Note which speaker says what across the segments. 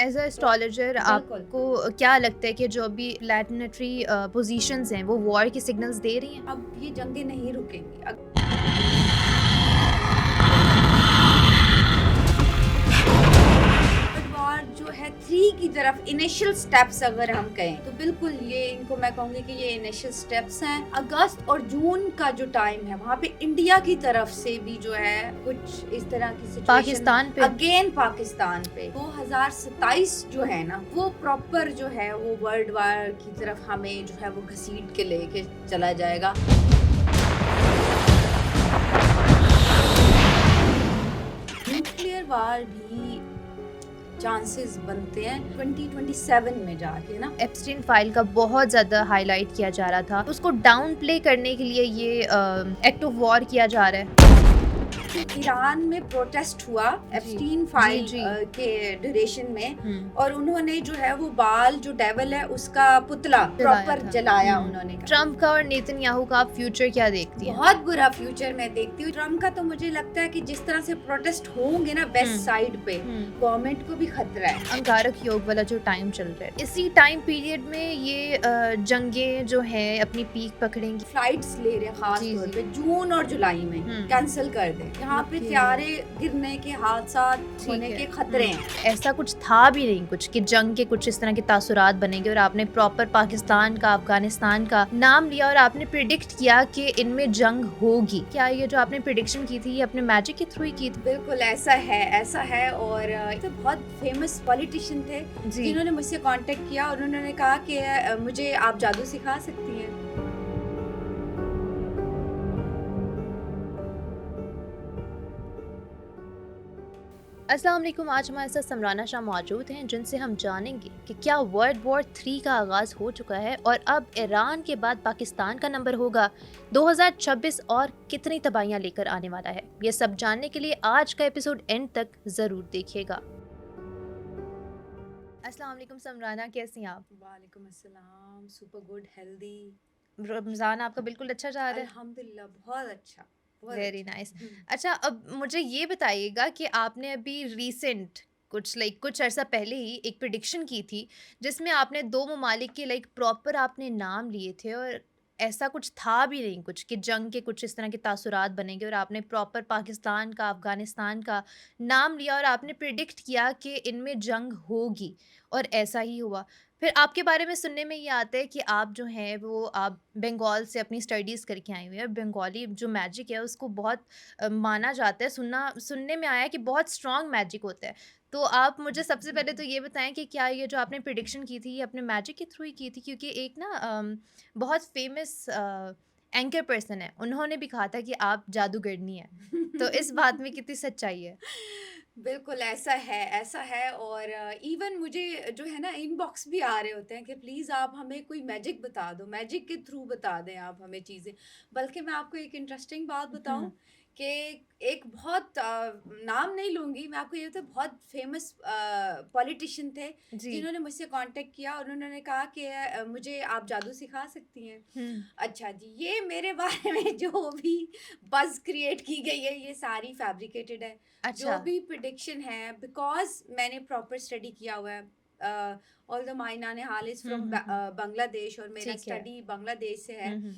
Speaker 1: As a
Speaker 2: तो
Speaker 1: astrologer
Speaker 2: बिल्कुल।
Speaker 1: आपको क्या लगता है कि जो अभी प्लैनेटरी पोजीशंस हैं वो वॉर के सिग्नल्स दे रही हैं?
Speaker 2: अब ये जंगें नहीं रुकेंगी। वर्ल्ड वॉर जो है 3 की तरफ इनिशियल स्टेप्स अगर हम कहें तो बिल्कुल ये इनको मैं कहूँगी कि ये इनिशियल स्टेप्स हैं। अगस्त और जून का जो टाइम है वहाँ पे इंडिया की तरफ से भी जो है कुछ इस तरह की सिचुएशन
Speaker 1: पाकिस्तान पे?
Speaker 2: अगेन पाकिस्तान पे 2027 जो है ना वो प्रॉपर जो है वो वर्ल्ड वॉर की तरफ हमें जो है वो घसीट के लेके चला जाएगा। न्यूक्लियर वार भी चांसेस बनते हैं 2027 में जाके ना।
Speaker 1: एप्स्टीन फाइल का बहुत ज़्यादा हाईलाइट किया जा रहा था, उसको डाउन प्ले करने के लिए ये एक्ट ऑफ वॉर किया जा रहा है।
Speaker 2: ईरान में प्रोटेस्ट हुआ
Speaker 1: जी,
Speaker 2: एप्स्टीन
Speaker 1: जी,
Speaker 2: फाइल
Speaker 1: जी।
Speaker 2: के ड्यूरेशन में
Speaker 1: हम्म,
Speaker 2: और उन्होंने जो है वो बाल जो डेविल है उसका पुतला
Speaker 1: जलाया
Speaker 2: प्रॉपर
Speaker 1: था।
Speaker 2: जलाया उन्होंने।
Speaker 1: ट्रम्प का और नेतन्याहू का आप फ्यूचर क्या देखती हैं?
Speaker 2: बहुत बुरा फ्यूचर मैं देखती हूँ ट्रम्प का। तो मुझे लगता है कि जिस तरह से प्रोटेस्ट होंगे ना वेस्ट साइड पे गवर्नमेंट को भी खतरा है।
Speaker 1: अंगारक योग वाला जो टाइम चल रहा है, इसी टाइम पीरियड में ये जंगें जो हैं अपनी पीक पकड़ेंगी।
Speaker 2: फ्लाइट्स ले रहे हैं खास
Speaker 1: जी,
Speaker 2: तौर
Speaker 1: जी।
Speaker 2: पे जून और जुलाई में कैंसिल कर दे। यहाँ पे
Speaker 1: ओके।
Speaker 2: त्यारे गिरने के हादसा होने
Speaker 1: ठीक
Speaker 2: के
Speaker 1: है।
Speaker 2: खतरे हैं।
Speaker 1: ऐसा कुछ था भी नहीं कुछ कि जंग के कुछ इस तरह के तासुरात बनेंगे और आपने प्रॉपर पाकिस्तान का, अफगानिस्तान का नाम लिया और आपने प्रिडिक्ट किया कि इनमें जंग होगी। क्या ये जो आपने प्रिडिक्शन की थी ये अपने मैजिक के थ्रू ही की थी?
Speaker 2: बिल्कुल ऐसा है और तो बहुत फेमस पॉलिटिशियन थे
Speaker 1: जी।
Speaker 2: जिन्होंने मुझसे कांटेक्ट किया और उन्होंने कहा कि मुझे आप जादू सिखा सकती हैं।
Speaker 1: अस्सलाम वालेकुम। आज हमारे साथ समराना शाह मौजूद हैं जिनसे हम जानेंगे कि क्या वर्ल्ड वॉर 3 का आगाज़ हो चुका है और अब ईरान के बाद पाकिस्तान का नंबर होगा 2026 और कितनी तबाहियां लेकर आने वाला है। ये सब जानने के लिए आज का एपिसोड एंड तक ज़रूर देखिएगा। अस्सलाम वालेकुम समराना, कैसी हैं आप?
Speaker 2: वालेकुम अस्सलाम। Super good healthy.
Speaker 1: रमज़ान आपका बिल्कुल अच्छा जा रहा है?
Speaker 2: अल्हम्दुलिल्लाह बहुत अच्छा बहुत
Speaker 1: वेरी
Speaker 2: अच्छा।
Speaker 1: नाइस। अच्छा, अब मुझे ये बताइएगा कि आपने अभी रीसेंट कुछ अर्सा पहले ही एक प्रिडिक्शन की थी जिसमें आपने दो ममालिक के प्रॉपर आपने नाम लिए थे और ऐसा कुछ था भी नहीं कुछ कि जंग के कुछ इस तरह के तासुरात बनेंगे और आपने प्रॉपर पाकिस्तान का, अफगानिस्तान का नाम लिया और आपने प्रिडिक्ट किया कि इनमें जंग होगी और ऐसा ही हुआ। फिर आपके बारे में सुनने में ये आता है कि आप जो हैं वो आप बंगाल से अपनी स्टडीज़ करके आई हुई हैं। बंगाली जो मैजिक है उसको बहुत माना जाता है, सुनने में आया है कि बहुत स्ट्रॉन्ग मैजिक होता है। तो आप मुझे सबसे पहले तो ये बताएँ कि क्या ये जो आपने प्रिडिक्शन की थी ये अपने मैजिक के थ्रू ही की थी? क्योंकि एक ना बहुत फ़ेमस एंकर पर्सन है, उन्होंने भी कहा था कि आप जादूगरनी हैं। तो इस बात में कितनी सच्चाई है?
Speaker 2: बिल्कुल ऐसा है और इवन मुझे जो है ना इनबॉक्स भी आ रहे होते हैं कि प्लीज़ आप हमें कोई मैजिक बता दो, मैजिक के थ्रू बता दें आप हमें चीज़ें। बल्कि मैं आपको एक इंटरेस्टिंग बात बताऊँ
Speaker 1: हुँ।
Speaker 2: कि एक बहुत नाम नहीं लूँगी, मैं आपको ये बताऊँ बहुत फेमस पॉलिटिशियन थे
Speaker 1: जी।
Speaker 2: जिन्होंने मुझसे कॉन्टैक्ट किया और उन्होंने कहा कि मुझे आप जादू सिखा सकती हैं।
Speaker 1: हुँ।
Speaker 2: अच्छा जी, ये मेरे बारे में जो भी बज़ क्रिएट की गई है ये सारी फैब्रिकेटेड है।
Speaker 1: अच्छा।
Speaker 2: जो भी प्रिडिक्शन है बिकॉज़ मैंने प्रॉपर स्टडी किया हुआ है। ऑल्दो माय नानिहाल is
Speaker 1: uh,
Speaker 2: from
Speaker 1: uh, uh.
Speaker 2: Bangladesh और मेरा
Speaker 1: ठीक है।
Speaker 2: स्टडी बांग्लादेश से है।
Speaker 1: हुँ, हुँ।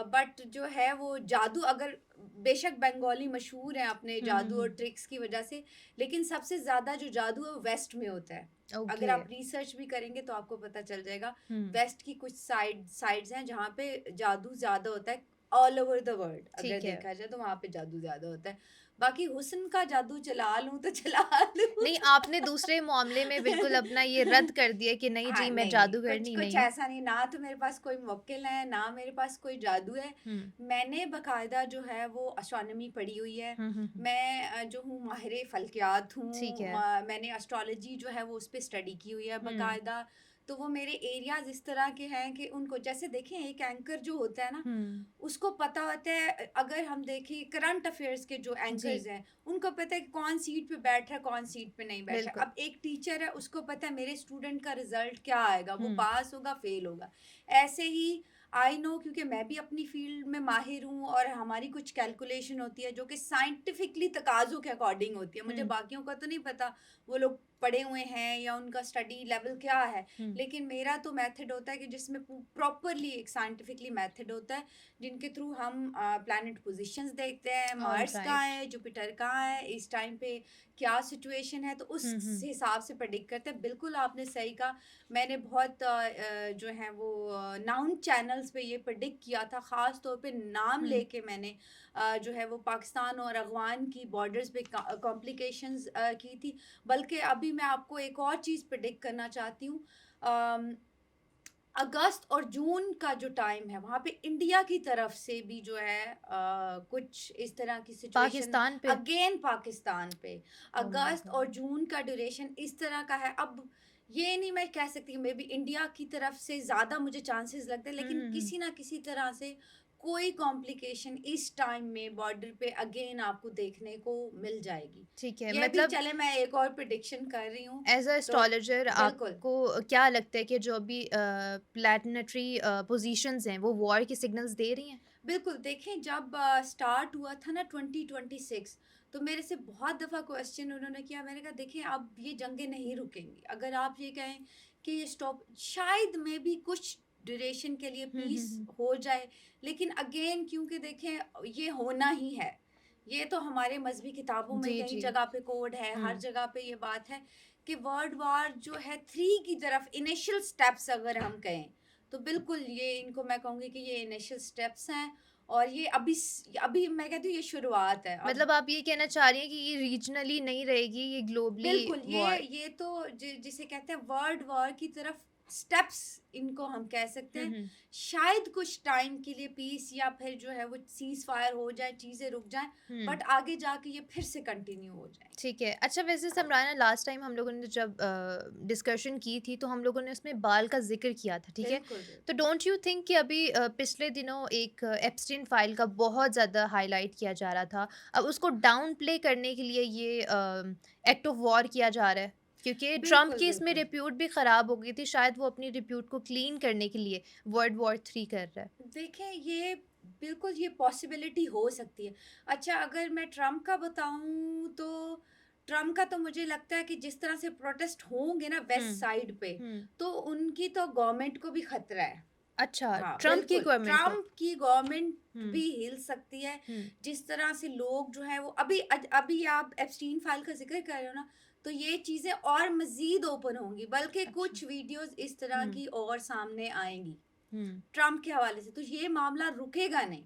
Speaker 2: बट जो है वो जादू अगर बेशक बंगाली मशहूर हैं अपने
Speaker 1: हुँ, हुँ,
Speaker 2: जादू और
Speaker 1: हुँ।
Speaker 2: ट्रिक्स की वजह से, लेकिन सबसे ज़्यादा जो जादू है वो वेस्ट में होता है। अगर
Speaker 1: ओके।
Speaker 2: आप रिसर्च भी करेंगे तो आपको पता चल जाएगा।
Speaker 1: हुँ।
Speaker 2: वेस्ट की कुछ साइड्स हैं जहाँ पे जादू ज़्यादा होता है। ऑल ओवर द वर्ल्ड अगर
Speaker 1: ठीक है।
Speaker 2: देखा जाए तो वहाँ पे जादू ज़्यादा होता है। बाकी हुस्न का जादू चला लूँ तो चला लूँ।
Speaker 1: नहीं, आपने दूसरे मामले में बिल्कुल अपना ये रद्द कर दिया कि नहीं
Speaker 2: हाँ,
Speaker 1: जी मैं
Speaker 2: नहीं, कुछ
Speaker 1: जादूगरनी
Speaker 2: कुछ
Speaker 1: नहीं हूँ।
Speaker 2: ऐसा नहीं, ना तो मेरे पास कोई मुवक्किल है, ना मेरे पास कोई जादू है।
Speaker 1: हुँ।
Speaker 2: मैंने बाकायदा जो है वो एस्ट्रोनॉमी पढ़ी हुई है।
Speaker 1: हुँ, हुँ, हुँ।
Speaker 2: मैं जो हूँ माहिर फ़ल्कियात
Speaker 1: ठीक
Speaker 2: हूँ।
Speaker 1: है।
Speaker 2: म मैंने एस्ट्रोलॉजी जो है वो उस पे स्टडी की हुई है
Speaker 1: हुँ।
Speaker 2: बाकायदा। तो वो मेरे एरियाज़ इस तरह के हैं कि उनको जैसे देखें एक एंकर जो होता है ना,
Speaker 1: हुँ।
Speaker 2: उसको पता होता है अगर हम देखें करंट अफ़ेयर्स के जो
Speaker 1: जी,
Speaker 2: एंकर्स हैं, उनको पता है कि कौन सीट पे बैठ रहा है, कौन सीट पे नहीं बैठ रहा
Speaker 1: बिल्कुल।
Speaker 2: है। अब एक टीचर है, उसको पता है मेरे स्टूडेंट का रिज़ल्ट क्या आएगा, वो
Speaker 1: हुँ।
Speaker 2: पास होगा, फ़ेल होगा। ऐसे ही आई नो क्योंकि मैं भी अपनी फ़ील्ड में माहिर हूँ और हमारी कुछ कैलकुलेशन होती है जो कि साइंटिफिकली तकाज़ों के अकॉर्डिंग होती है। मुझे
Speaker 1: हुँ।
Speaker 2: बाकियों का तो नहीं पता, वो लोग पढ़े हुए हैं या उनका स्टडी लेवल क्या है।
Speaker 1: हुँ,
Speaker 2: लेकिन मेरा तो मेथड होता है कि जिसमें प्रॉपरली एक साइंटिफिकली मेथड होता है, जिनके थ्रू हम प्लैनेट पोजीशंस देखते हैं, मार्स कहाँ
Speaker 1: ऑलराइट।
Speaker 2: है, जुपिटर कहाँ है, इस टाइम पे क्या सिचुएशन है, तो उस
Speaker 1: हुँ, हुँ,
Speaker 2: हिसाब से प्रेडिक्ट करते हैं। बिल्कुल आपने सही कहा। मैंने बहुत जो है वो नाउन चैनल्स पे ये प्रेडिक्ट किया था, ख़ास तौर पे नाम
Speaker 1: हुँ,
Speaker 2: लेके मैंने जो है वो पाकिस्तान और अफ़गान की बॉर्डर्स पे कॉम्प्लिकेशंस की थी। बल्कि अभी मैं आपको एक और चीज़ प्रेडिक्ट करना चाहती हूँ। अम, अगस्त और जून का जो टाइम है, वहाँ पे इंडिया की तरफ से भी जो है कुछ इस तरह की सिचुएशन
Speaker 1: पाकिस्तान पे?
Speaker 2: अगेन पाकिस्तान पे।
Speaker 1: ओह माय
Speaker 2: अगस्त और
Speaker 1: गॉड!
Speaker 2: जून का ड्यूरेशन इस तरह का है। अब ये नहीं मैं कह सकती मे बी इंडिया की तरफ से ज़्यादा मुझे चांसेस लगते हैं,
Speaker 1: हुँ,
Speaker 2: लेकिन
Speaker 1: हुँ, हुँ,
Speaker 2: किसी ना किसी तरह से कोई कॉम्प्लिकेशन इस टाइम में बॉर्डर पे अगेन आपको देखने को मिल जाएगी।
Speaker 1: ठीक है,
Speaker 2: ये भी
Speaker 1: मतलब
Speaker 2: चले मैं एक और प्रेडिक्शन कर रही हूँ,
Speaker 1: एज़ अ
Speaker 2: तो
Speaker 1: एस्ट्रोलॉजर
Speaker 2: बिल्कुल।
Speaker 1: आपको क्या लगता है कि जो अभी प्लैनेटरी पोज़ीशंस हैं, वो वॉर के सिग्नल्स दे रही हैं?
Speaker 2: बिल्कुल, देखें जब स्टार्ट हुआ था ना 2026, तो मेरे से बहुत दफ़ा क्वेश्चन उन्होंने किया। मैंने कहा देखें अब ये जंगें नहीं रुकेंगी। अगर आप ये कहें कि ये स्टॉप, शायद मे बी कुछ ड्यूरेशन के लिए
Speaker 1: हुँ, हुँ,
Speaker 2: पीस
Speaker 1: हुँ।
Speaker 2: हो जाए, लेकिन अगेन क्योंकि देखें ये होना ही है। ये तो हमारे मज़हबी किताबों में
Speaker 1: जी,
Speaker 2: कई
Speaker 1: जी।
Speaker 2: जगह पे कोड है, हर
Speaker 1: हुँ,
Speaker 2: जगह पे ये बात है कि वर्ल्ड वार जो है 3 की तरफ इनिशियल स्टेप्स अगर हम कहें, तो बिल्कुल ये इनको मैं कहूँगी कि ये इनिशियल स्टेप्स हैं। और ये अभी मैं कहती हूँ ये शुरुआत है। अब
Speaker 1: मतलब आप ये कहना चाह रही हैं कि ये रीजनली नहीं रहेगी, ये ग्लोबली
Speaker 2: बिल्कुल,
Speaker 1: वॉर।
Speaker 2: ये तो जिसे कहते हैं वर्ल्ड वॉर की तरफ स्टेप्स इनको हम कह सकते
Speaker 1: हुँ,
Speaker 2: हैं।
Speaker 1: हुँ।
Speaker 2: शायद कुछ टाइम के लिए पीस या फिर जो है वो सीज़ फायर हो जाए, चीज़ें रुक जाएँ,
Speaker 1: हुँ,
Speaker 2: बट आगे जाके ये फिर से कंटिन्यू हो जाएँगी।
Speaker 1: ठीक है। अच्छा वैसे समराना लास्ट टाइम हम लोगों ने जब डिस्कशन की थी तो हम लोगों ने उसमें बाल का ज़िक्र किया था, ठीक है?
Speaker 2: बिल्कुल,
Speaker 1: तो
Speaker 2: बिल्कुल।
Speaker 1: डोंट यू थिंक कि अभी पिछले दिनों एक एप्स्टीन फाइल का बहुत ज़्यादा हाइलाइट किया जा रहा था। अब उसको डाउन प्ले करने के लिए ये एक्ट ऑफ वॉर किया जा रहा है। क्योंकि ट्रम्प
Speaker 2: बिल्कुल,
Speaker 1: की इसमें
Speaker 2: बिल्कुल।
Speaker 1: रिप्यूट भी ख़राब हो गई थी, शायद वो अपनी रिप्यूट को क्लीन करने के लिए वर्ल्ड वॉर 3 कर रहा है।
Speaker 2: देखें ये बिल्कुल ये पॉसिबिलिटी हो सकती है। अच्छा अगर मैं ट्रम्प का बताऊँ तो ट्रम्प का तो मुझे लगता है कि जिस तरह से प्रोटेस्ट होंगे ना
Speaker 1: हुँ,
Speaker 2: वेस्ट साइड पे,
Speaker 1: हुँ।
Speaker 2: तो उनकी तो गवर्नमेंट को भी खतरा है।
Speaker 1: अच्छा,
Speaker 2: हाँ,
Speaker 1: ट्रम्प की
Speaker 2: बिल्कुल,
Speaker 1: गवर्नमेंट को।
Speaker 2: ट्रम्प की गवर्नमेंट
Speaker 1: हुँ,
Speaker 2: भी हिल सकती है।
Speaker 1: हुँ।
Speaker 2: जिस तरह से लोग जो हैं वो अभी आप एप्स्टीन फाइल का ज़िक्र कर रहे हो ना, तो ये चीज़ें और मज़ीद ओपन होंगी, बल्कि
Speaker 1: अच्छा।
Speaker 2: कुछ वीडियोज़ इस तरह
Speaker 1: हुँ,
Speaker 2: की और सामने आएँगी।
Speaker 1: हुँ।
Speaker 2: ट्रम्प के हवाले से, तो ये मामला रुकेगा नहीं।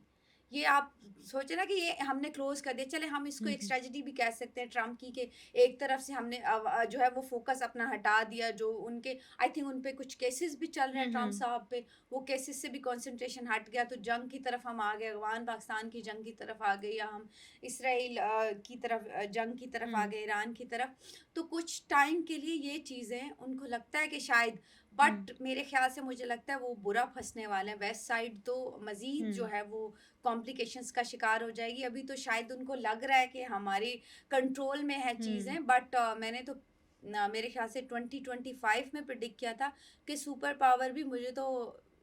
Speaker 2: ये आप सोचे ना कि ये हमने क्लोज़ कर दिया, चलें हम इसको
Speaker 1: हुँ,
Speaker 2: एक
Speaker 1: हुँ।
Speaker 2: स्ट्रेटजी भी कह सकते हैं ट्रम्प की कि एक तरफ से हमने जो है वो फ़ोकस अपना हटा दिया, जो उनके आई थिंक उन पे कुछ केसेस भी चल रहे
Speaker 1: हुँ,
Speaker 2: हैं ट्रम्प
Speaker 1: हुँ।
Speaker 2: साहब पे, वो केसेस से भी कंसंट्रेशन हट गया, तो जंग की तरफ हम आ गए, अफ़गान-पाकिस्तान की जंग की तरफ आ गए, या हम इसराइल की तरफ जंग की तरफ आ
Speaker 1: हुँ,
Speaker 2: गए, ईरान की तरफ। तो कुछ टाइम के लिए ये चीज़ें उनको लगता है कि शायद,
Speaker 1: हुँ,
Speaker 2: बट मेरे ख़्याल से मुझे लगता है वो बुरा फँसने वाले हैं। वेस्ट साइड तो मज़ीद जो
Speaker 1: हुँ,
Speaker 2: है वो कॉम्प्लिकेशंस का शिकार हो जाएगी। अभी तो शायद उनको लग रहा है कि हमारे कंट्रोल में है
Speaker 1: हुँ।
Speaker 2: चीज़ें, बट मैंने तो मेरे ख़्याल से 2025 में प्रेडिक्ट किया था कि सुपर पावर भी मुझे तो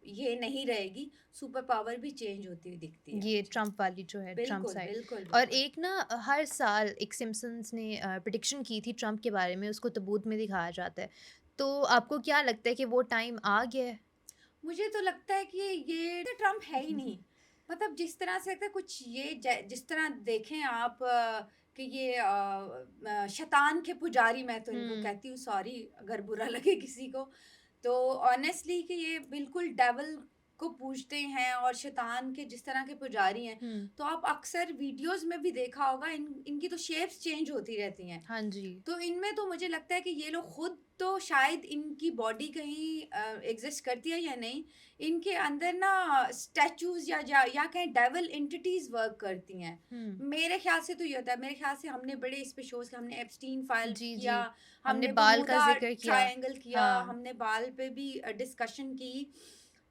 Speaker 2: ये नहीं रहेगी, सुपर पावर भी चेंज होती हुई दिखती है
Speaker 1: ये
Speaker 2: मुझे।
Speaker 1: ट्रम्प वाली जो है ट्रम्प
Speaker 2: बिल्कुल,
Speaker 1: साइड।
Speaker 2: बिल्कुल,
Speaker 1: और
Speaker 2: बिल्कुल।
Speaker 1: एक ना हर साल एक सिम्पसन्स ने प्रेडिक्शन की थी ट्रम्प के बारे में, उसको तबूत में दिखाया जाता है। तो आपको क्या लगता है कि वो टाइम आ गया है?
Speaker 2: मुझे तो लगता है कि ये ट्रम्प है ही नहीं। मतलब जिस तरह से लगता है कुछ ये जिस तरह देखें आप कि ये शैतान के पुजारी मैं तो इनको
Speaker 1: हुँ,
Speaker 2: कहती हूँ, सॉरी अगर बुरा लगे किसी को। तो ऑनेस्टली कि ये बिल्कुल डेविल को पूजते हैं और शैतान के जिस तरह के पुजारी हैं।
Speaker 1: हुँ।
Speaker 2: तो आप अक्सर वीडियोज़ में भी देखा होगा इनकी तो शेप्स चेंज होती रहती हैं।
Speaker 1: हाँ जी।
Speaker 2: तो इनमें तो मुझे लगता है कि ये लोग खुद तो शायद इनकी बॉडी कहीं एग्जिस्ट करती है या नहीं, इनके अंदर ना स्टैचूज या कहीं डेविल एंटिटीज वर्क करती हैं।
Speaker 1: हुँ।
Speaker 2: मेरे ख्याल से तो ये होता है, मेरे ख्याल से हमने बड़े इस पे शोज, हमने एप्स्टीन फाइल
Speaker 1: जी,
Speaker 2: किया,
Speaker 1: जी। हमने
Speaker 2: हमने
Speaker 1: बाल का
Speaker 2: बर्मुदा
Speaker 1: ज़िक्र किया।
Speaker 2: ट्रायंगल किया,
Speaker 1: हाँ।
Speaker 2: हमने बाल पे भी डिस्कशन की।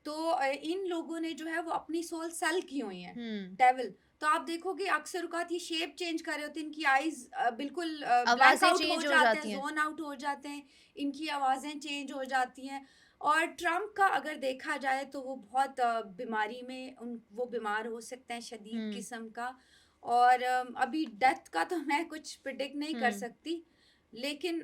Speaker 2: तो इन लोगों ने जो है वो अपनी सोल सेल की हुई है,
Speaker 1: हुँ।
Speaker 2: डेविल। तो आप देखोगे अक्सर औकात ये शेप चेंज कर रहे होते हैं, इनकी आईज बिल्कुल ब्लैक
Speaker 1: आवाज़ें
Speaker 2: आउट हो
Speaker 1: चेंज हो
Speaker 2: जाते हैं,
Speaker 1: जाती हैं।
Speaker 2: जोन आउट हो जाते हैं, इनकी आवाज़ें चेंज हो जाती हैं। और ट्रम्प का अगर देखा जाए तो वो बहुत बीमारी में उन वो बीमार हो सकते हैं शदीद
Speaker 1: हुँ,
Speaker 2: किस्म का। और अभी डेथ का तो मैं कुछ प्रिडिक्ट नहीं कर
Speaker 1: हुँ।
Speaker 2: सकती। लेकिन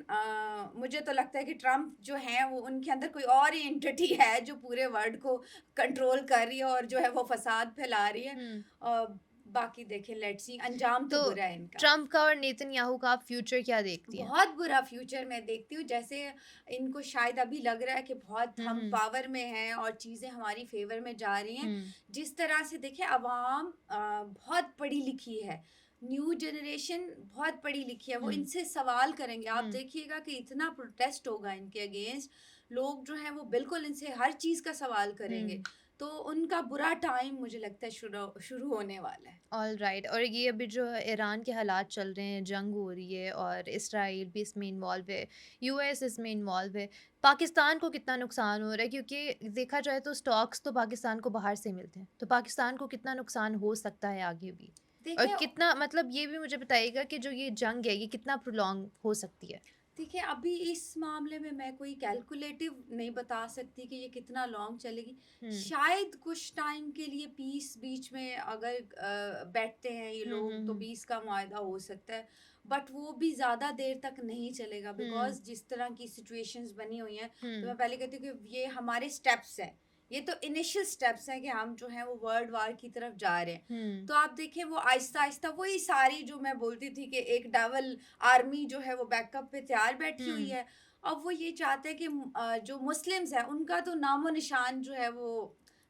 Speaker 2: मुझे तो लगता है कि ट्रम्प जो हैं वो उनके अंदर कोई और ही एंटिटी है जो पूरे वर्ल्ड को कंट्रोल कर रही है और जो है वो फसाद फैला रही है।
Speaker 1: हुँ।
Speaker 2: अ, बाकी देखें, लेट्स सी, अंजाम तो
Speaker 1: तो
Speaker 2: बुरा है इनका।
Speaker 1: ट्रम्प का और नेतन्याहू का आप फ्यूचर क्या देखती हैं?
Speaker 2: बहुत बुरा फ्यूचर मैं देखती हूँ, जैसे इनको शायद अभी लग रहा है कि बहुत
Speaker 1: हुँ,
Speaker 2: हम
Speaker 1: हुँ।
Speaker 2: पावर में हैं और चीज़ें हमारी फेवर में जा रही हैं।
Speaker 1: हुँ,
Speaker 2: जिस तरह से देखिए अवाम बहुत पढ़ी लिखी है, न्यू जनरेशन बहुत पढ़ी लिखी है, वो
Speaker 1: हुँ,
Speaker 2: इनसे सवाल करेंगे। आप
Speaker 1: हुँ,
Speaker 2: देखिएगा कि इतना प्रोटेस्ट होगा इनके अगेंस्ट, लोग जो हैं वो बिल्कुल इनसे हर चीज़ का सवाल करेंगे।
Speaker 1: हुँ।
Speaker 2: तो उनका बुरा टाइम मुझे लगता है शुरू शुरू होने वाला है।
Speaker 1: ऑलराइट, और ये अभी जो ईरान के हालात चल रहे हैं, जंग हो रही है और इसराइल भी इसमें इन्वॉल्व है, यूएस इसमें इन्वॉल्व है। पाकिस्तान को कितना नुकसान हो रहा है? क्योंकि देखा जाए तो स्टॉक्स तो पाकिस्तान को बाहर से मिलते हैं। तो पाकिस्तान को कितना नुकसान हो सकता है आगे भी? और
Speaker 2: देखिए
Speaker 1: कितना, मतलब ये भी मुझे बताइएगा कि जो ये जंग है, ये कितना प्रोलॉन्ग हो सकती है?
Speaker 2: देखिए, अभी इस मामले में मैं कोई कैलकुलेटिव नहीं बता सकती कि ये कितना लॉन्ग चलेगी।
Speaker 1: हुँ।
Speaker 2: शायद कुछ टाइम के लिए पीस बीच में अगर बैठते हैं ये
Speaker 1: हुँ, हुँ,
Speaker 2: लोग तो
Speaker 1: हुँ।
Speaker 2: पीस का मुआहदा हो सकता है। बट वो भी ज़्यादा देर तक नहीं चलेगा,
Speaker 1: हुँ,
Speaker 2: बिकॉज़ जिस तरह की सिचुएशंस बनी हुई हैं, तो
Speaker 1: हुँ,
Speaker 2: मैं पहले कहती हूँ कि ये हमारे स्टेप्स हैं। ये तो इनिशियल स्टेप्स हैं कि हम जो हैं वो वर्ल्ड वार की तरफ जा रहे हैं।
Speaker 1: हुँ,
Speaker 2: तो आप देखिए वो आहिस्ता-आहिस्ता वही सारी जो मैं बोलती थी कि एक डबल आर्मी जो है वो बैकअप पे तैयार बैठी हुई
Speaker 1: हुँ,
Speaker 2: है। अब वो ये चाहते हैं कि जो मुस्लिम्स हैं उनका तो नामो-निशान जो है वो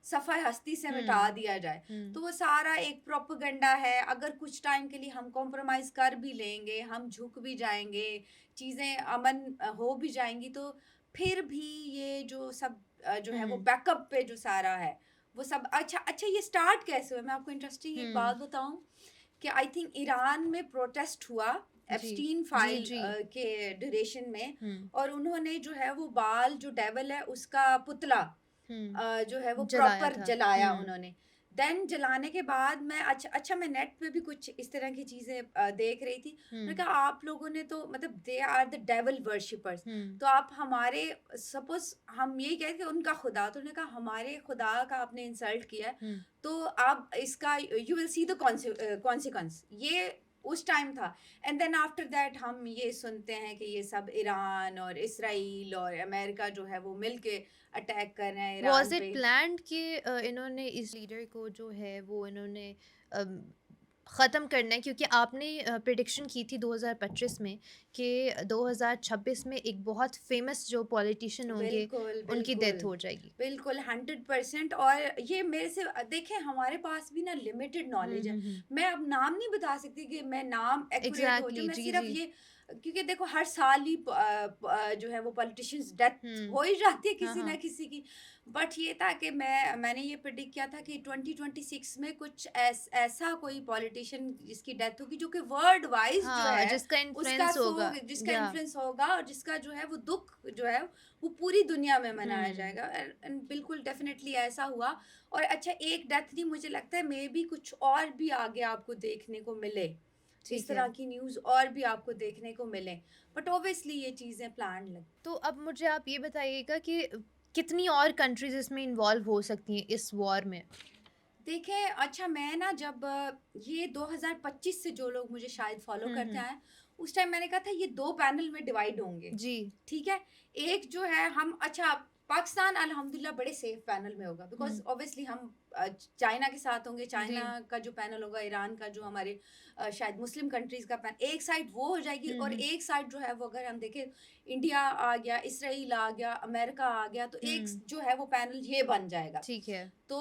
Speaker 2: सफ़े हस्ती से मिटा
Speaker 1: हुँ,
Speaker 2: दिया जाए।
Speaker 1: हुँ,
Speaker 2: तो वो सारा एक प्रोपेगेंडा है, अगर कुछ टाइम के लिए हम कॉम्प्रोमाइज़ कर भी लेंगे, हम झुक भी जाएँगे, चीज़ें अमन हो भी जाएँगी, तो फिर भी ये जो सब जो है वो
Speaker 1: हुँ,
Speaker 2: बैकअप पे जो सारा है, वो सब अच्छा अच्छा ये स्टार्ट कैसे हुआ? मैं आपको इंटरेस्टिंग एक
Speaker 1: हुँ।
Speaker 2: बात बताऊँ कि आई थिंक ईरान में प्रोटेस्ट हुआ
Speaker 1: जी।
Speaker 2: एप्स्टीन
Speaker 1: जी,
Speaker 2: फाइल
Speaker 1: जी।
Speaker 2: के ड्यूरेशन में,
Speaker 1: हुँ,
Speaker 2: और उन्होंने जो है वो बाल जो डेविल है उसका पुतला जो है वो
Speaker 1: हुँ। जलाया
Speaker 2: प्रॉपर
Speaker 1: था।
Speaker 2: जलाया
Speaker 1: हुँ,
Speaker 2: उन्होंने। देन जलाने के बाद मैं अच्छा अच्छा मैं नेट पे भी कुछ इस तरह की चीज़ें देख रही थी। मैंने
Speaker 1: हुँ,
Speaker 2: कहा आप लोगों ने तो मतलब they are the devil worshippers.
Speaker 1: Uh,
Speaker 2: तो आप हमारे सपोज़ हम यही कहें कि उनका खुदा, तो उन्होंने कहा हमारे खुदा का आपने इंसल्ट किया है,
Speaker 1: हुँ।
Speaker 2: तो आप इसका you will see the consequence. ये उस टाइम था। एंड देन आफ्टर दैट हम ये सुनते हैं कि ये सब ईरान और इसराइल और अमेरिका जो है वो मिलके अटैक कर रहे हैं ईरान
Speaker 1: वाज़ इट
Speaker 2: पे।
Speaker 1: प्लान्ड कि इन्होंने इस लीडर को जो है वो इन्होंने अम, ख़त्म करना है? क्योंकि आपने प्रेडिक्शन की थी 2025 में कि 2026 में एक बहुत फ़ेमस जो पॉलिटिशियन होंगे,
Speaker 2: बिल्कुल,
Speaker 1: उनकी
Speaker 2: बिल्कुल।
Speaker 1: डेथ हो जाएगी।
Speaker 2: बिल्कुल 100%। और ये मेरे से देखें हमारे पास भी ना लिमिटेड
Speaker 1: हुँ,
Speaker 2: नॉलेज है।
Speaker 1: हुँ, हुँ।
Speaker 2: मैं अब नाम नहीं बता सकती कि मैं नाम एक्यूरेट हो जाऊँ,
Speaker 1: एग्ज़ैक्टली,
Speaker 2: मैं
Speaker 1: जी,
Speaker 2: सिर्फ़
Speaker 1: जी।
Speaker 2: ये क्योंकि देखो हर साल ही जो है वो पॉलिटिशियंस डेथ
Speaker 1: हुँ।
Speaker 2: हो ही जाती है
Speaker 1: हाँ,
Speaker 2: किसी ना
Speaker 1: हाँ।
Speaker 2: किसी की। बट ये था कि मैंने ये प्रेडिक्ट किया था कि 2026 में कुछ ऐसा कोई पॉलिटिशियन जिसकी डेथ होगी जो कि वर्ल्ड वाइज़ जो
Speaker 1: हाँ,
Speaker 2: है
Speaker 1: जिसका
Speaker 2: उसका
Speaker 1: इन्फ्लुएंस होगा।
Speaker 2: सोग जिसका
Speaker 1: या
Speaker 2: इन्फ्लुएंस होगा और जिसका जो है वो दुःख जो है वो पूरी दुनिया में मनाया
Speaker 1: हुँ,
Speaker 2: जाएगा। एंड बिल्कुल डेफिनेटली ऐसा हुआ। और अच्छा एक डेथ नहीं, मुझे लगता है मे बी कुछ और भी आगे आपको देखने को मिले। इस
Speaker 1: ठीक है।
Speaker 2: तरह की न्यूज़ और भी आपको देखने को मिले। बट ऑब्वियसली ये चीज़ें प्लान्ड लग
Speaker 1: तो अब मुझे आप ये बताइएगा कि कितनी और कंट्रीज़ इसमें इन्वॉल्व हो सकती हैं इस वॉर में?
Speaker 2: देखें, अच्छा मैं ना जब ये 2025 से जो लोग मुझे शायद फ़ॉलो
Speaker 1: हुँ,
Speaker 2: करते
Speaker 1: हुँ।
Speaker 2: आए, उस टाइम मैंने कहा था ये 2 पैनल में डिवाइड होंगे।
Speaker 1: जी।
Speaker 2: ठीक है? एक जो है हम अच्छा पाकिस्तान अल्हम्दुलिल्लाह बड़े सेफ पैनल में होगा, बिकॉज़
Speaker 1: हुँ।
Speaker 2: ऑब्वियसली हम चाइना के साथ होंगे,
Speaker 1: जी।
Speaker 2: चाइना का जो पैनल होगा, ईरान का जो हमारे शायद मुस्लिम कंट्रीज़ का एक साइड वो हो जाएगी,
Speaker 1: हुँ,
Speaker 2: और
Speaker 1: हुँ।
Speaker 2: एक साइड जो है वो अगर हम देखें इंडिया आ गया, इसराइल आ गया, अमेरिका आ गया, तो एक
Speaker 1: हुँ,
Speaker 2: जो है वो पैनल ये बन जाएगा।
Speaker 1: ठीक है,
Speaker 2: तो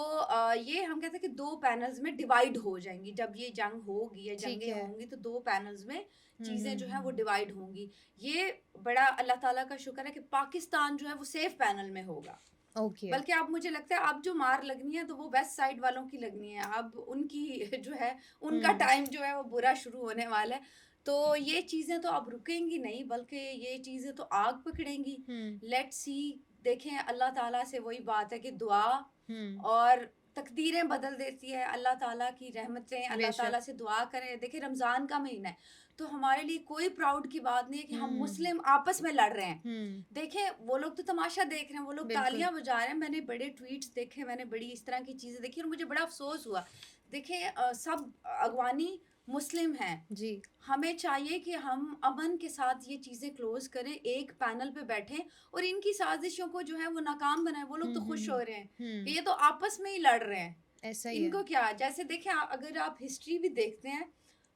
Speaker 2: ये हम कहते हैं कि 2 पैनल्स में डिवाइड हो जाएँगी। जब ये जंग होगी या
Speaker 1: ठीक
Speaker 2: जंगें
Speaker 1: है।
Speaker 2: होंगी तो 2 पैनल्स में
Speaker 1: हुँ,
Speaker 2: चीज़ें
Speaker 1: हुँ,
Speaker 2: जो हैं वो
Speaker 1: हुँ।
Speaker 2: डिवाइड होंगी। ये बड़ा अल्लाह ताला का शुक्र है कि पाकिस्तान जो है वो सेफ पैनल में होगा।
Speaker 1: ओके।
Speaker 2: बल्कि अब मुझे लगता है अब जो मार लगनी है तो वो वेस्ट साइड वालों की लगनी है। अब उनकी जो है उनका
Speaker 1: हुँ,
Speaker 2: टाइम जो है वो बुरा शुरू होने वाला है। तो ये चीज़ें तो अब रुकेंगी नहीं, बल्कि ये चीज़ें तो आग पकड़ेंगी।
Speaker 1: हुँ,
Speaker 2: लेट्स सी, देखें अल्लाह ताला से वही बात है कि दुआ
Speaker 1: हुँ।
Speaker 2: और तकदीरें बदल देती है। अल्लाह ताला की रहमतें, अल्लाह
Speaker 1: बेशक।
Speaker 2: ताला से दुआ करें। देखिए रमज़ान का महीना है, तो हमारे लिए कोई प्राउड की बात नहीं है कि हम
Speaker 1: हुँ,
Speaker 2: मुस्लिम आपस में लड़ रहे हैं।
Speaker 1: हुँ।
Speaker 2: देखें वो लोग तो तमाशा देख रहे हैं, वो लोग
Speaker 1: बिल्कुल।
Speaker 2: तालियाँ बजा रहे हैं। मैंने बड़े ट्वीट्स देखे, मैंने बड़ी इस तरह की चीज़ें देखी और मुझे बड़ा अफ़सोस हुआ। देखिए सब अगवानी मुस्लिम हैं।
Speaker 1: जी।
Speaker 2: हमें चाहिए कि हम अमन के साथ ये चीज़ें क्लोज़ करें, एक पैनल पे बैठें और इनकी साज़िशों को जो है वो नाकाम बनाएँ। वो लोग
Speaker 1: हुँ,
Speaker 2: तो
Speaker 1: हुँ,
Speaker 2: खुश हो
Speaker 1: हुँ।
Speaker 2: रहे हैं कि
Speaker 1: हुँ,
Speaker 2: ये तो आपस में ही लड़ रहे हैं।
Speaker 1: ऐसा ही है,
Speaker 2: इनको क्या, जैसे देखिए अगर आप हिस्ट्री भी देखते हैं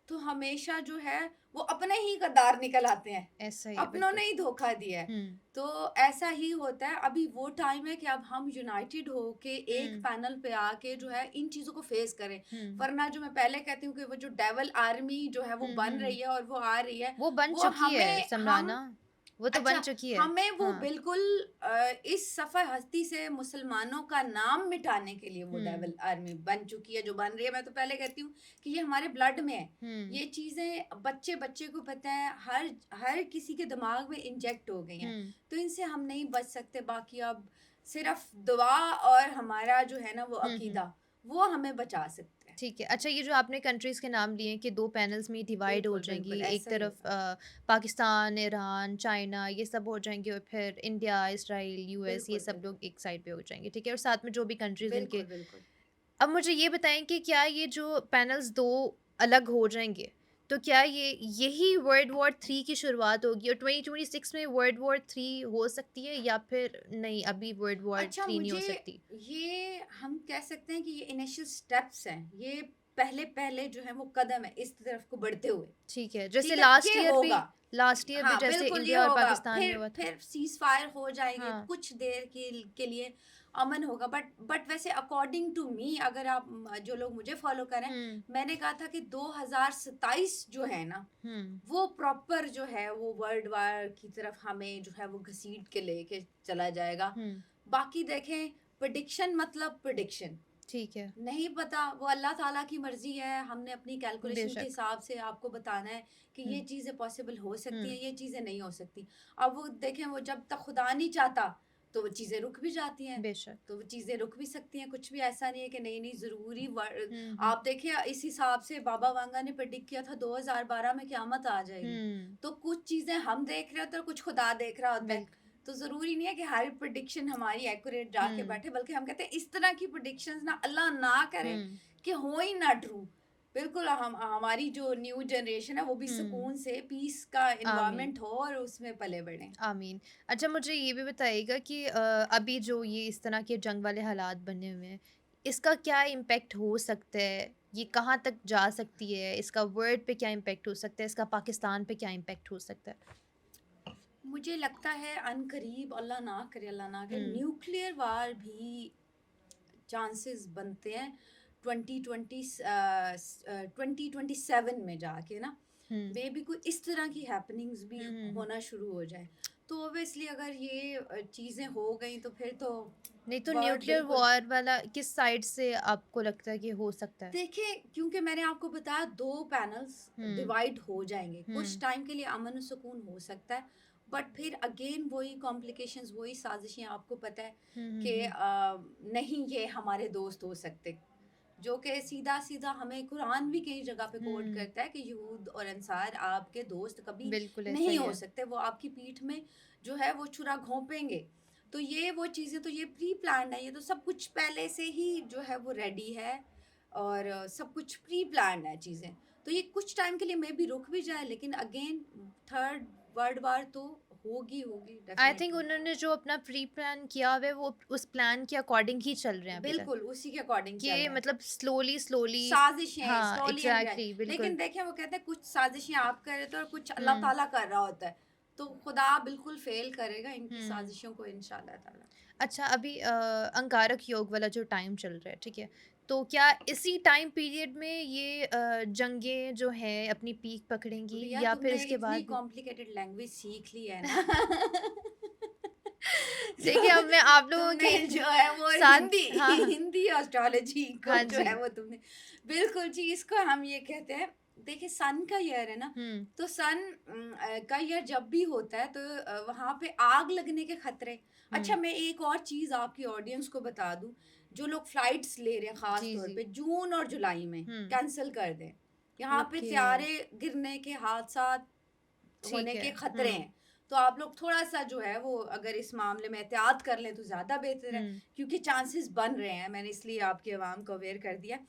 Speaker 2: तो हमेशा जो है वो अपने ही गद्दार निकल आते हैं,
Speaker 1: ऐसा ही है,
Speaker 2: अपनों
Speaker 1: बिल्कुल।
Speaker 2: ने ही धोखा दिया है।
Speaker 1: हुँ,
Speaker 2: तो ऐसा ही होता है, अभी वो टाइम है कि अब हम यूनाइटेड होके एक
Speaker 1: हुँ,
Speaker 2: पैनल पे आके जो है इन चीज़ों को फेस करें।
Speaker 1: हुँ,
Speaker 2: वरना जो मैं पहले कहती हूँ कि वो जो डेविल आर्मी जो है वो
Speaker 1: हुँ,
Speaker 2: बन
Speaker 1: हुँ।
Speaker 2: रही है और वो आ रही है,
Speaker 1: वो बन
Speaker 2: वो
Speaker 1: चुकी है
Speaker 2: हमें
Speaker 1: समराना,
Speaker 2: हम
Speaker 1: वो तो बन
Speaker 2: अच्छा,
Speaker 1: चुकी है।
Speaker 2: हमें वो
Speaker 1: हाँ,
Speaker 2: बिल्कुल इस सफ़र हस्ती से मुसलमानों का नाम मिटाने के लिए वो
Speaker 1: हुँ,
Speaker 2: डेविल आर्मी बन चुकी है, जो बन रही है। मैं तो पहले कहती हूँ कि ये हमारे ब्लड में है।
Speaker 1: हुँ,
Speaker 2: ये चीज़ें बच्चे-बच्चे को पता है, हर हर किसी के दिमाग में इंजेक्ट हो गई हैं।
Speaker 1: हुँ,
Speaker 2: तो इनसे हम नहीं बच सकते। बाकी अब सिर्फ़ दुआ और हमारा जो है ना वो
Speaker 1: हुँ, हुँ।
Speaker 2: अकीदा, वो हमें बचा सकते हैं।
Speaker 1: ठीक है। अच्छा, ये जो आपने कंट्रीज़ के नाम लिए कि 2 पैनल्स में डिवाइड हो
Speaker 2: बिल्कुल,
Speaker 1: जाएँगी,
Speaker 2: बिल्कुल,
Speaker 1: एक
Speaker 2: ऐसा ही
Speaker 1: तरफ
Speaker 2: होगा।
Speaker 1: पाकिस्तान, ईरान, चाइना ये सब हो जाएँगे और फिर इंडिया, इज़राइल, यूएस ये
Speaker 2: बिल्कुल,
Speaker 1: सब लोग
Speaker 2: बिल्कुल।
Speaker 1: एक साइड पे हो जाएँगे, ठीक है? और साथ में जो भी कंट्रीज़ इनके
Speaker 2: बिल्कुल, बिल्कुल।
Speaker 1: अब मुझे ये बताएँ कि क्या ये जो पैनल्स 2 अलग हो जाएँगे, तो क्या ये यही वर्ल्ड वॉर 3 की शुरुआत होगी और 2026 में वर्ल्ड वॉर 3 हो सकती है या फिर नहीं, अभी वर्ल्ड वॉर
Speaker 2: अच्छा,
Speaker 1: 3 नहीं हो
Speaker 2: मुझे
Speaker 1: सकती?
Speaker 2: ये हम कह सकते हैं कि ये इनिशियल स्टेप्स हैं। ये पहले-पहले जो है वो कदम है इस तरफ को बढ़ते हुए।
Speaker 1: ठीक है, जैसे
Speaker 2: ठीक है? ये होगा।
Speaker 1: लास्ट ईयर भी
Speaker 2: हाँ,
Speaker 1: जैसे
Speaker 2: बिल्कुल ये
Speaker 1: इंडिया और
Speaker 2: होगा।
Speaker 1: पाकिस्तान में
Speaker 2: फिर
Speaker 1: हुआ था।
Speaker 2: फिर सीज़फायर हो जाएँगे,
Speaker 1: हाँ।
Speaker 2: कुछ देर के लिए अमन होगा। बट वैसे अकॉर्डिंग टू मी, अगर आप जो लोग मुझे फ़ॉलो करें,
Speaker 1: हुँ,
Speaker 2: मैंने कहा था कि 2027 जो है ना,
Speaker 1: हुँ,
Speaker 2: वो प्रॉपर जो है वो वर्ल्ड वार की तरफ हमें जो है वो घसीट के लेके चला जाएगा।
Speaker 1: हुँ,
Speaker 2: बाकी देखें, प्रेडिक्शन मतलब प्रेडिक्शन,
Speaker 1: ठीक है,
Speaker 2: नहीं पता, वो अल्लाह ताला की मर्ज़ी है। हमने अपनी कैलकुलेशन के
Speaker 1: बेशक।
Speaker 2: हिसाब से आपको बताना है कि
Speaker 1: हुँ,
Speaker 2: ये चीज़ें पॉसिबल हो सकती हैं,
Speaker 1: हुँ,
Speaker 2: ये चीज़ें नहीं हो सकती। अब वो देखें, वो जब तक खुदा नहीं चाहता, तो वो चीज़ें रुक भी जाती हैं।
Speaker 1: बेशक।
Speaker 2: तो वो चीज़ें रुक भी सकती हैं, कुछ भी ऐसा नहीं है कि नहीं, नहीं ज़रूरी
Speaker 1: हुँ, हुँ,
Speaker 2: आप देखिए इस हिसाब से बाबा वांगा ने प्रेडिक्ट किया था 2012 में क़यामत आ जाएगी।
Speaker 1: हुँ,
Speaker 2: तो कुछ चीज़ें हम देख रहे होते हैं और कुछ खुदा देख रहा होता है।
Speaker 1: बिल्क
Speaker 2: तो ज़रूरी नहीं है कि हर प्रेडिक्शन हमारी एक्यूरेट जाके
Speaker 1: हुँ,
Speaker 2: बैठे, बल्कि हम कहते हैं इस तरह की प्रेडिक्शंस ना अल्लाह ना करे
Speaker 1: हुँ,
Speaker 2: कि हो ही ना ट्रू। बिल्कुल हम हमारी जो न्यू जनरेशन है वो भी
Speaker 1: हुँ,
Speaker 2: सुकून से पीस का
Speaker 1: आमीन।
Speaker 2: एनवायरनमेंट हो और उसमें पले बढ़ें।
Speaker 1: आमीन। अच्छा, मुझे ये भी बताइएगा कि अभी जो ये इस तरह के जंग वाले हालात बने हुए हैं, इसका क्या इम्पैक्ट हो सकता है? ये कहाँ तक जा सकती है? इसका वर्ल्ड पे क्या इम्पैक्ट हो सकता है? इसका पाकिस्तान पे क्या इम्पैक्ट हो सकता है?
Speaker 2: मुझे लगता है अनकरीब, अल्लाह ना करे,
Speaker 1: हुँ,
Speaker 2: न्यूक्लियर वार भी चांसेस बनते हैं 2027 में जाके ना,
Speaker 1: हुँ,
Speaker 2: मे बी कोई इस तरह की हैपनिंग्स भी
Speaker 1: हुँ, हुँ, हुँ।
Speaker 2: होना शुरू हो जाए। तो ऑब्वियसली अगर ये चीज़ें हो गई तो फिर तो
Speaker 1: नहीं तो
Speaker 2: वर्ल्ड
Speaker 1: न्यूक्लियर
Speaker 2: बिल्कुल।
Speaker 1: वॉर वाला किस साइड से आपको लगता है कि हो सकता है?
Speaker 2: देखिए, क्योंकि मैंने आपको बताया 2 पैनल्स
Speaker 1: हुँ,
Speaker 2: डिवाइड हो जाएँगे। कुछ
Speaker 1: हुँ,
Speaker 2: टाइम के लिए अमन और सुकून हो सकता है, बट फिर अगेन वही कॉम्प्लिकेशंस, वही साज़िशें, आपको पता है
Speaker 1: हुँ, हुँ,
Speaker 2: कि
Speaker 1: हुँ।
Speaker 2: नहीं ये हमारे दोस्त हो सकते। जो कि सीधा-सीधा हमें कुरान भी कई जगह पे कोट
Speaker 1: हुँ,
Speaker 2: करता है कि यहूद और अंसार आपके दोस्त कभी
Speaker 1: बिल्कुल ऐसा
Speaker 2: नहीं
Speaker 1: ही
Speaker 2: हो
Speaker 1: है।
Speaker 2: सकते, वो आपकी पीठ में जो है वो छुरा घोंपेंगे। तो ये वो चीज़ें, तो ये प्री प्लान्ड है, ये तो सब कुछ पहले से ही जो है वो रेडी है और सब कुछ प्री प्लान्ड है चीज़ें। तो ये कुछ टाइम के लिए मे बी रुक भी जाए, लेकिन अगेन थर्ड वर्ल्ड वार तो होगी
Speaker 1: आई थिंक
Speaker 2: डेफ़िनेटली।
Speaker 1: उन्होंने जो अपना प्री प्लान किया हुआ है वो उस प्लान के अकॉर्डिंग ही चल रहे हैं अभी तक।
Speaker 2: बिल्कुल, उसी के अकॉर्डिंग चल
Speaker 1: कि
Speaker 2: रहा है।
Speaker 1: मतलब स्लोली स्लोली
Speaker 2: साज़िशें,
Speaker 1: हाँ,
Speaker 2: स्लोली एंड ग्रेड।
Speaker 1: एग्ज़ैक्टली
Speaker 2: लेकिन
Speaker 1: बिल्कुल।
Speaker 2: देखें, वो कहते हैं कुछ साज़िशें आप कर रहे थे और कुछ अल्लाह
Speaker 1: हुँ,
Speaker 2: ताला कर रहा होता है। तो खुदा बिल्कुल फ़ेल करेगा इनकी
Speaker 1: हुँ।
Speaker 2: साज़िशों को इंशाअल्लाह ताला।
Speaker 1: अच्छा, अभी अंगारक योग वाला जो टाइम चल रहा है, ठीक है? तो क्या इसी टाइम पीरियड में ये जंगें जो हैं अपनी पीक पकड़ेंगी
Speaker 2: रिया,
Speaker 1: या फिर
Speaker 2: तुमने
Speaker 1: इसके
Speaker 2: इतनी
Speaker 1: बाद भी?
Speaker 2: कॉम्प्लिकेटेड लैंग्वेज सीख ली है ना।
Speaker 1: देखिए,
Speaker 2: जो
Speaker 1: अब मैं आप लोगों
Speaker 2: तुमने
Speaker 1: के
Speaker 2: जो है वो
Speaker 1: साथ
Speaker 2: हिंदी
Speaker 1: हाँ, हाँ।
Speaker 2: हिंदी एस्ट्रोलॉजी को
Speaker 1: हाँ
Speaker 2: जो
Speaker 1: जी।
Speaker 2: है वो तुमने बिल्कुल जी, इसको हम ये कहते हैं। देखिए, सन का ईयर है ना,
Speaker 1: हुँ,
Speaker 2: तो सन का ईयर जब भी होता है तो वहाँ पे आग लगने के खतरे। अच्छा,
Speaker 1: हुँ।
Speaker 2: मैं एक और चीज़ आपकी ऑडियंस को बता दूँ, जो लोग फ्लाइट्स ले रहे हैं ख़ास
Speaker 1: जी,
Speaker 2: तौर
Speaker 1: जी।
Speaker 2: पे जून और जुलाई में,
Speaker 1: हुँ,
Speaker 2: कैंसल कर दें। यहाँ पे
Speaker 1: ओके,
Speaker 2: सितारे गिरने के हादसात
Speaker 1: ठीक
Speaker 2: होने
Speaker 1: है।
Speaker 2: के खतरे
Speaker 1: हुँ,
Speaker 2: हैं। तो आप लोग थोड़ा-सा जो है वो अगर इस मामले में एहतियात कर लें तो ज़्यादा बेहतर है,
Speaker 1: हुँ,
Speaker 2: क्योंकि चांसेस बन रहे हैं। मैंने इसलिए आपकी आवाम को अवेयर कर दिया।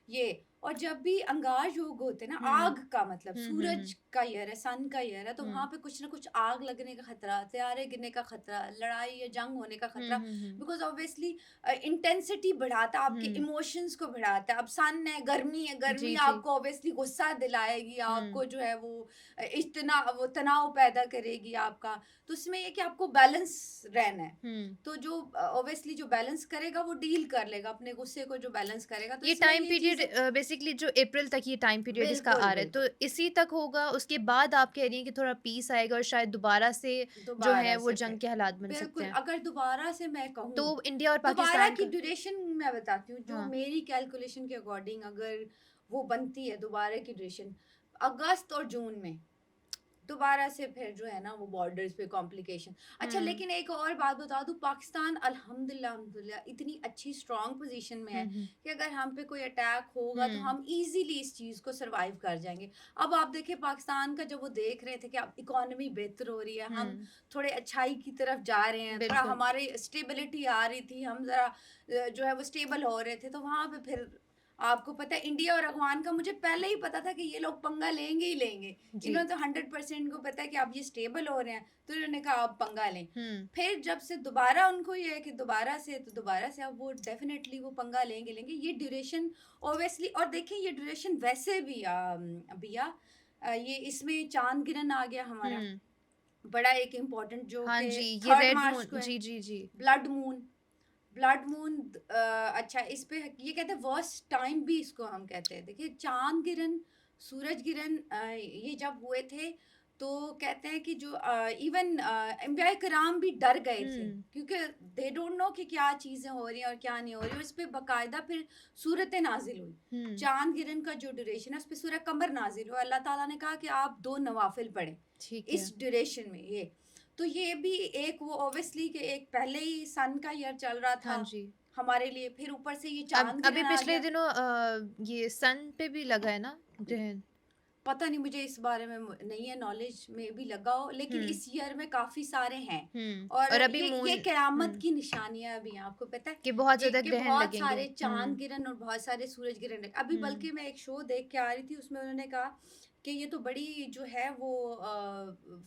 Speaker 2: ये और जब भी अंगार योग होते हैं ना,
Speaker 1: हुँ।
Speaker 2: आग का मतलब
Speaker 1: हुँ, हुँ,
Speaker 2: सूरज
Speaker 1: हुँ।
Speaker 2: का ईयर है, सन का ईयर है, तो
Speaker 1: हुँ।
Speaker 2: वहाँ पे कुछ ना कुछ आग लगने का खतरा, सितारे गिरने का खतरा, लड़ाई या जंग होने का
Speaker 1: हुँ,
Speaker 2: खतरा,
Speaker 1: हुँ, हुँ।
Speaker 2: बिकॉज़ ऑब्वियसली इंटेंसिटी बढ़ाता है, आपके
Speaker 1: हुँ।
Speaker 2: इमोशंस को बढ़ाता है। अब सन है, गर्मी
Speaker 1: जी, जी।
Speaker 2: आपको ऑब्वियसली गुस्सा दिलाएगी,
Speaker 1: हुँ।
Speaker 2: आपको जो है वो तनाव पैदा करेगी आपका। तो उसमें ये कि आपको बैलेंस रहना है।
Speaker 1: हुँ।
Speaker 2: तो जो ऑब्वियसली जो बैलेंस करेगा वो डील कर लेगा, अपने गुस्से को जो बैलेंस करेगा, तो
Speaker 1: ये
Speaker 2: इसमें
Speaker 1: टाइम
Speaker 2: ये
Speaker 1: पीरियड
Speaker 2: चीज़ें
Speaker 1: बेसिकली जो अप्रैल तक ये टाइम पीरियड इसका
Speaker 2: बिल्कुल,
Speaker 1: आ रहा है,
Speaker 2: बिल्कुल।
Speaker 1: तो इसी तक होगा, उसके बाद आप कह रही हैं कि थोड़ा पीस आएगा और शायद दोबारा से जो है
Speaker 2: दोबारा
Speaker 1: वो
Speaker 2: से
Speaker 1: जंग
Speaker 2: फिर
Speaker 1: के हालात बन सकते
Speaker 2: बिल्कुल,
Speaker 1: हैं।
Speaker 2: अगर दोबारा से मैं कहूँ,
Speaker 1: तो इंडिया और
Speaker 2: दोबारा
Speaker 1: पाकिस्तान
Speaker 2: की
Speaker 1: का
Speaker 2: ड्यूरेशन मैं बताती हूँ, जो
Speaker 1: हाँ।
Speaker 2: मेरी कैलकुलेशन के अकॉर्डिंग अगर वो बनती है दोबारा की ड्यूरेशन, अगस्त और जून में। दोबारा से फिर जो है ना वो बॉर्डर्स पे कॉम्प्लिकेशन। अच्छा,
Speaker 1: हुँ।
Speaker 2: लेकिन एक और बात बता दूँ, पाकिस्तान अल्हम्दुलिल्लाह अल्हम्दुलिल्लाह इतनी अच्छी स्ट्रॉन्ग पोज़ीशन में
Speaker 1: हुँ,
Speaker 2: है
Speaker 1: हुँ।
Speaker 2: कि अगर हम पे कोई अटैक होगा तो
Speaker 1: हुँ।
Speaker 2: हम ईज़िली इस चीज़ को सर्वाइव कर जाएँगे। अब आप देखिए पाकिस्तान का, जब वो देख रहे थे कि अब इकोनॉमी बेहतर हो रही है, हम
Speaker 1: हुँ।
Speaker 2: थोड़े अच्छाई की तरफ जा रहे हैं, थोड़ा
Speaker 1: बिल्कुल।
Speaker 2: हमारी स्टेबिलिटी आ रही थी, हम ज़रा जो है वो स्टेबल हो रहे थे, तो वहाँ पे फिर आपको पता है इंडिया और अफ़गान का मुझे पहले ही पता था कि ये लोग पंगा लेंगे ही लेंगे।
Speaker 1: जी।
Speaker 2: इन्हें तो 100% को पता है कि अब ये स्टेबल हो रहे हैं, तो इन्होंने कहा अब पंगा लें।
Speaker 1: हुँ।
Speaker 2: फिर जब से दोबारा उनको ये है कि दोबारा से अब वो डेफ़िनेटली वो पंगा लेंगे, लेंगे। ये ड्यूरेशन ऑब्वियसली, और देखिए ये ड्यूरेशन वैसे भी बिया ये इसमें चाँद गिरन आ गया हमारा,
Speaker 1: हुँ।
Speaker 2: बड़ा एक इम्पोर्टेंट जो
Speaker 1: हाँ
Speaker 2: कि
Speaker 1: जी, ये
Speaker 2: 3rd
Speaker 1: रेड
Speaker 2: मार्च
Speaker 1: मून
Speaker 2: को है।
Speaker 1: जी, जी, जी।
Speaker 2: ब्लड मून अच्छा, इस पे ये कहते हैं वर्स्ट टाइम भी इसको हम कहते हैं। देखिए चाँद गिरन, सूरज गिरन ये जब हुए थे, तो कहते हैं कि जो इवन अंबिया किराम भी डर गए थे,
Speaker 1: हुँ।
Speaker 2: क्योंकि दे डोंट नो कि क्या चीज़ें हो रही हैं और क्या नहीं हो रही है, और इस पे बाकायदा फिर सूरतें नाज़िल हुई।
Speaker 1: हुँ।
Speaker 2: चाँद गिरन का जो ड्यूरेशन है, उस पे सूरह कमर नाज़िल हुआ। अल्लाह ताला ने कहा कि आप 2 नवाफ़िल पढ़ें,
Speaker 1: ठीक
Speaker 2: इस
Speaker 1: है।
Speaker 2: ड्यूरेशन में ये। तो ये भी एक वो ऑब्वियसली कि एक पहले ही सन का ईयर चल रहा
Speaker 1: हाँ
Speaker 2: था
Speaker 1: जी।
Speaker 2: हमारे लिए, फिर ऊपर से ये
Speaker 1: अब
Speaker 2: चाँद
Speaker 1: अभी
Speaker 2: गिरन आ
Speaker 1: पिछले
Speaker 2: गया।
Speaker 1: दिनों ये सन पे भी लगा है ना ग्रहण?
Speaker 2: पता नहीं, मुझे इस बारे में नहीं है नॉलेज, में भी लगा हो, लेकिन
Speaker 1: हुँ।
Speaker 2: इस ईयर में काफ़ी सारे हैं।
Speaker 1: हुँ।
Speaker 2: और
Speaker 1: और अभी
Speaker 2: ये
Speaker 1: मून
Speaker 2: क़यामत
Speaker 1: हुँ,
Speaker 2: की निशानियाँ भी हैं, आपको पता है?
Speaker 1: कि बहुत
Speaker 2: ये
Speaker 1: ज़्यादा
Speaker 2: कि
Speaker 1: ग्रहण
Speaker 2: बहुत
Speaker 1: लगेंगे।
Speaker 2: सारे चाँद
Speaker 1: हुँ।
Speaker 2: गिरन और बहुत सारे सूरज गिरन हैं। अभी
Speaker 1: हुँ।
Speaker 2: बल्कि मैं एक शो देख के आ रही थी, उसमें उन्होंने कहा कि ये तो बड़ी जो है वो